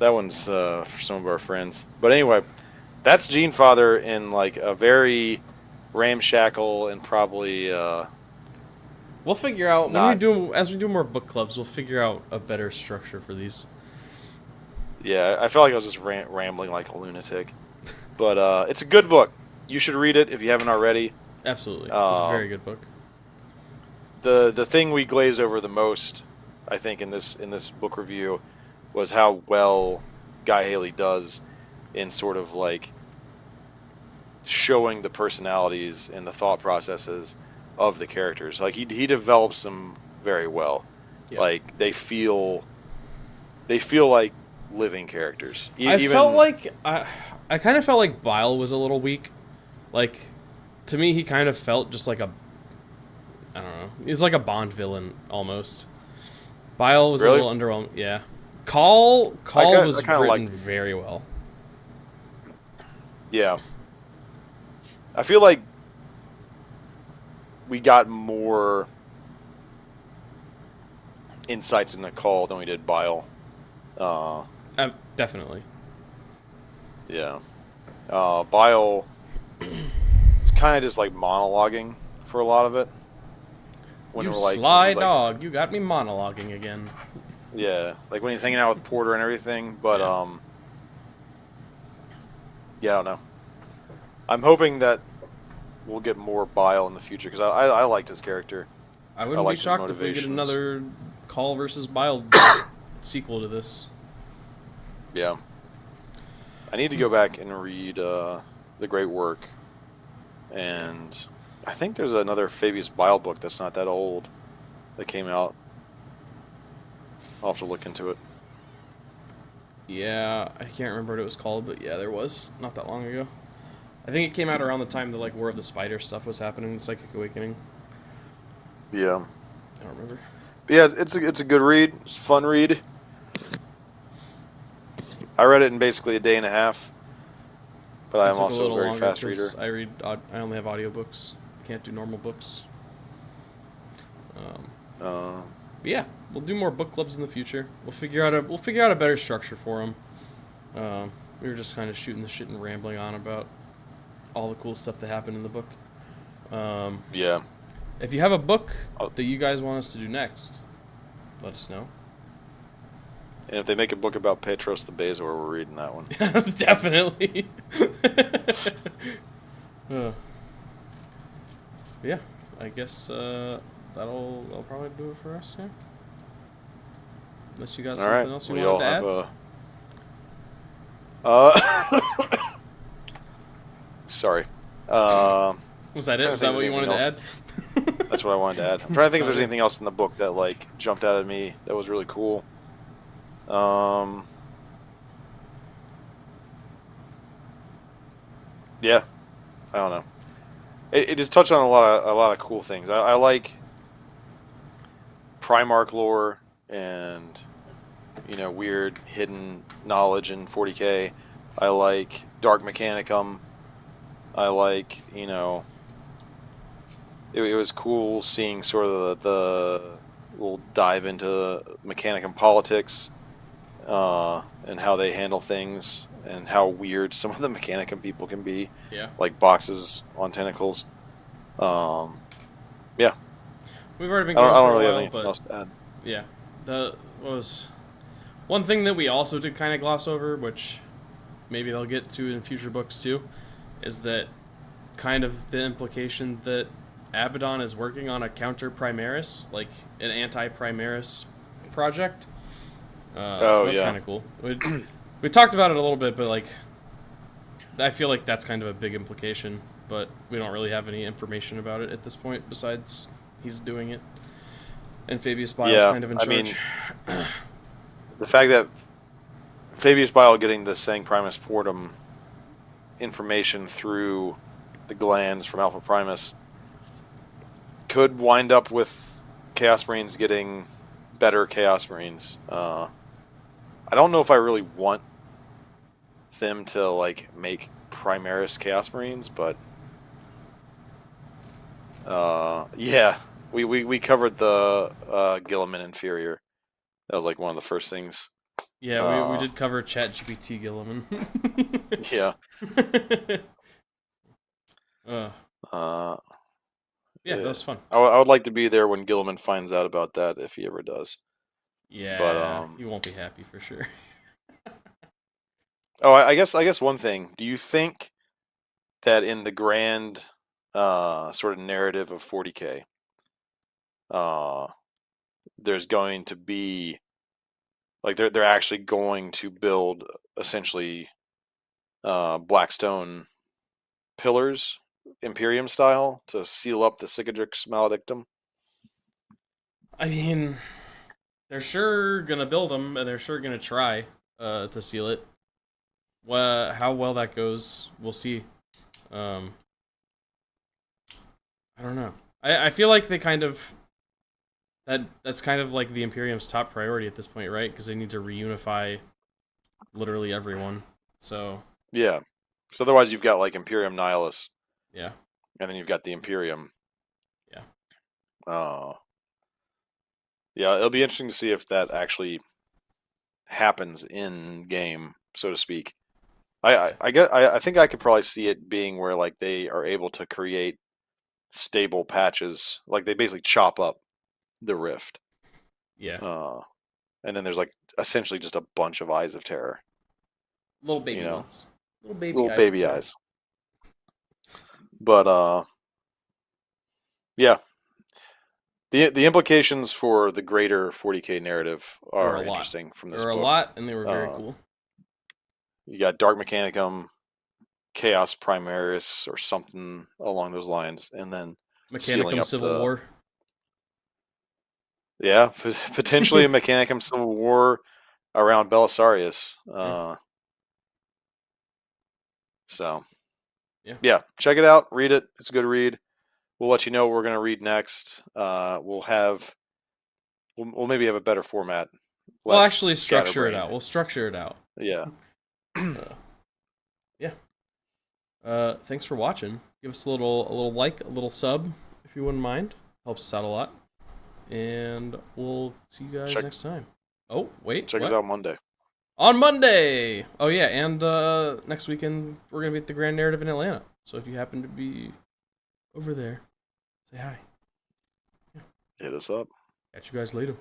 for some of our friends. But anyway, that's Genefather in like a very ramshackle and probably. We'll figure out as we do more book clubs. We'll figure out a better structure for these. Yeah, I felt like I was just rambling like a lunatic, but it's a good book. You should read it if you haven't already. Absolutely, it's a very good book. The thing we glaze over the most, I think, in this book review, was how well Guy Haley does in sort of like showing the personalities and the thought processes of the characters. Like he develops them very well. Yeah. Like they feel like living characters. I kind of felt like Bile was a little weak. Like, to me, he kind of felt just like I don't know. He's like a Bond villain almost. Bile was a little underwhelming. Yeah. Cawl was written very well. Yeah. I feel like we got more insights in the Cawl than we did Bile. Definitely. Yeah. Bile is kind of just like monologuing for a lot of it. When You we're like, when sly he's like, dog, you got me monologuing again. yeah, like when he's hanging out with Porter and everything. But Yeah. yeah, I don't know. I'm hoping that we'll get more Bile in the future because I liked his character. I I wouldn't be liked his shocked if we get motivations. another Cawl versus Bile sequel to this. Yeah, I need to go back and read the Great Work, and I think there's another Fabius Bile book that's not that old that came out. I'll have to look into it. Yeah, I can't remember what it was called, but yeah, there was not that long ago. I think it came out around the time the like War of the Spider stuff was happening, the Psychic Awakening. Yeah, I don't remember. but yeah, it's a good read. It's a fun read. I read it in basically a day and a half, but It I'm took a also a little very longer fast reader. because I only have audiobooks. Can't do normal books. Um, Uh, but yeah, we'll do more book clubs in the future. We'll figure out a better structure for them. We were just kind of shooting the shit and rambling on about all the cool stuff that happened in the book. yeah. If you have a book Oh, that you guys want us to do next, let us know. and if they make a book about Petros the Bezor, we're reading that one. Definitely. uh, yeah, I guess that'll probably do it for us. Yeah. Unless you got All right. something else you We wanted all to have add. sorry. Was that it? Trying to Was think that if what you there's wanted to anything add? That's what I wanted to add. I'm trying to think if there's Okay. anything else in the book that like jumped out at me that was really cool. Um, yeah, I don't know. It just touched on a lot of cool things. I like Primarch lore and weird hidden knowledge in 40K. I like Dark Mechanicum. I like it was cool seeing sort of the little dive into Mechanicum politics and how they handle things and how weird some of the Mechanicum people can be, Yeah. like boxes on tentacles. Um, yeah, We've already been I going don't for a really have while, anything but else to add. yeah, the was one thing that we also did kind of gloss over, which maybe they'll get to in future books too, is that kind of the implication that Abaddon is working on a counter Primaris, like an anti-Primaris project. So Oh that's yeah, kind of cool. We talked about it a little bit, but like I feel like that's kind of a big implication, but we don't really have any information about it at this point besides he's doing it. And Fabius Bile's yeah. kind of in I charge. mean, the fact that Fabius Bile getting the Sang Primus Portum information through the glands from Alpha Primus could wind up with Chaos Marines getting better Chaos Marines. I don't know if I really want them to like make Primaris Chaos Marines, but yeah, we covered the Gilliman Inferior. That was like one of the first things. Yeah, we Uh, did cover ChatGPT Gilliman. yeah. uh, Uh, yeah, that was fun. I would like to be there when Gilliman finds out about that if he ever does. But Yeah, you won't be happy for sure. oh, I guess one thing. Do you think that in the grand sort of narrative of 40K, uh, there's going to be like they're actually going to build essentially Blackstone pillars, Imperium style, to seal up the Cicadrix Maledictum? I mean, they're sure gonna build them, and they're sure gonna try to seal it. Well, how well that goes, we'll see. Um, I don't know. I feel like they kind of that's kind of like the Imperium's top priority at this point, right? Because they need to reunify literally everyone. So Yeah. So otherwise, you've got like Imperium Nihilus, yeah, and then you've got the Imperium. yeah. Uh, yeah, it'll be interesting to see if that actually happens in game, so to speak. I think I could probably see it being where like they are able to create stable patches, like they basically chop up the rift, Yeah. uh, and then there's like essentially just a bunch of eyes of terror, Little you baby know, ones. Little baby little eyes of baby terror. eyes. But yeah, the implications for the greater 40K narrative There were a are lot. interesting from There this were a book. lot, and they were very Uh, cool. you got Dark Mechanicum, Chaos Primaris, or something along those lines, and then sealing Mechanicum up Civil the War. yeah potentially a Mechanicum Civil War around Belisarius. Yeah. So Yeah. yeah, check it out, read it. It's a good read. We'll let you know what we're gonna read next. We'll maybe have a better format, We'll less actually structure it out. scatterbrained. We'll structure it out. Yeah. Yeah. Thanks for watching. Give us a little like, a little sub, if you wouldn't mind. Helps us out a lot. And we'll see you guys next time. Oh, wait, Check what? us out Monday. On Monday! Oh, yeah, and next weekend, we're going to be at the Grand Narrative in Atlanta. So if you happen to be over there, say hi. Hit us up. Catch you guys later.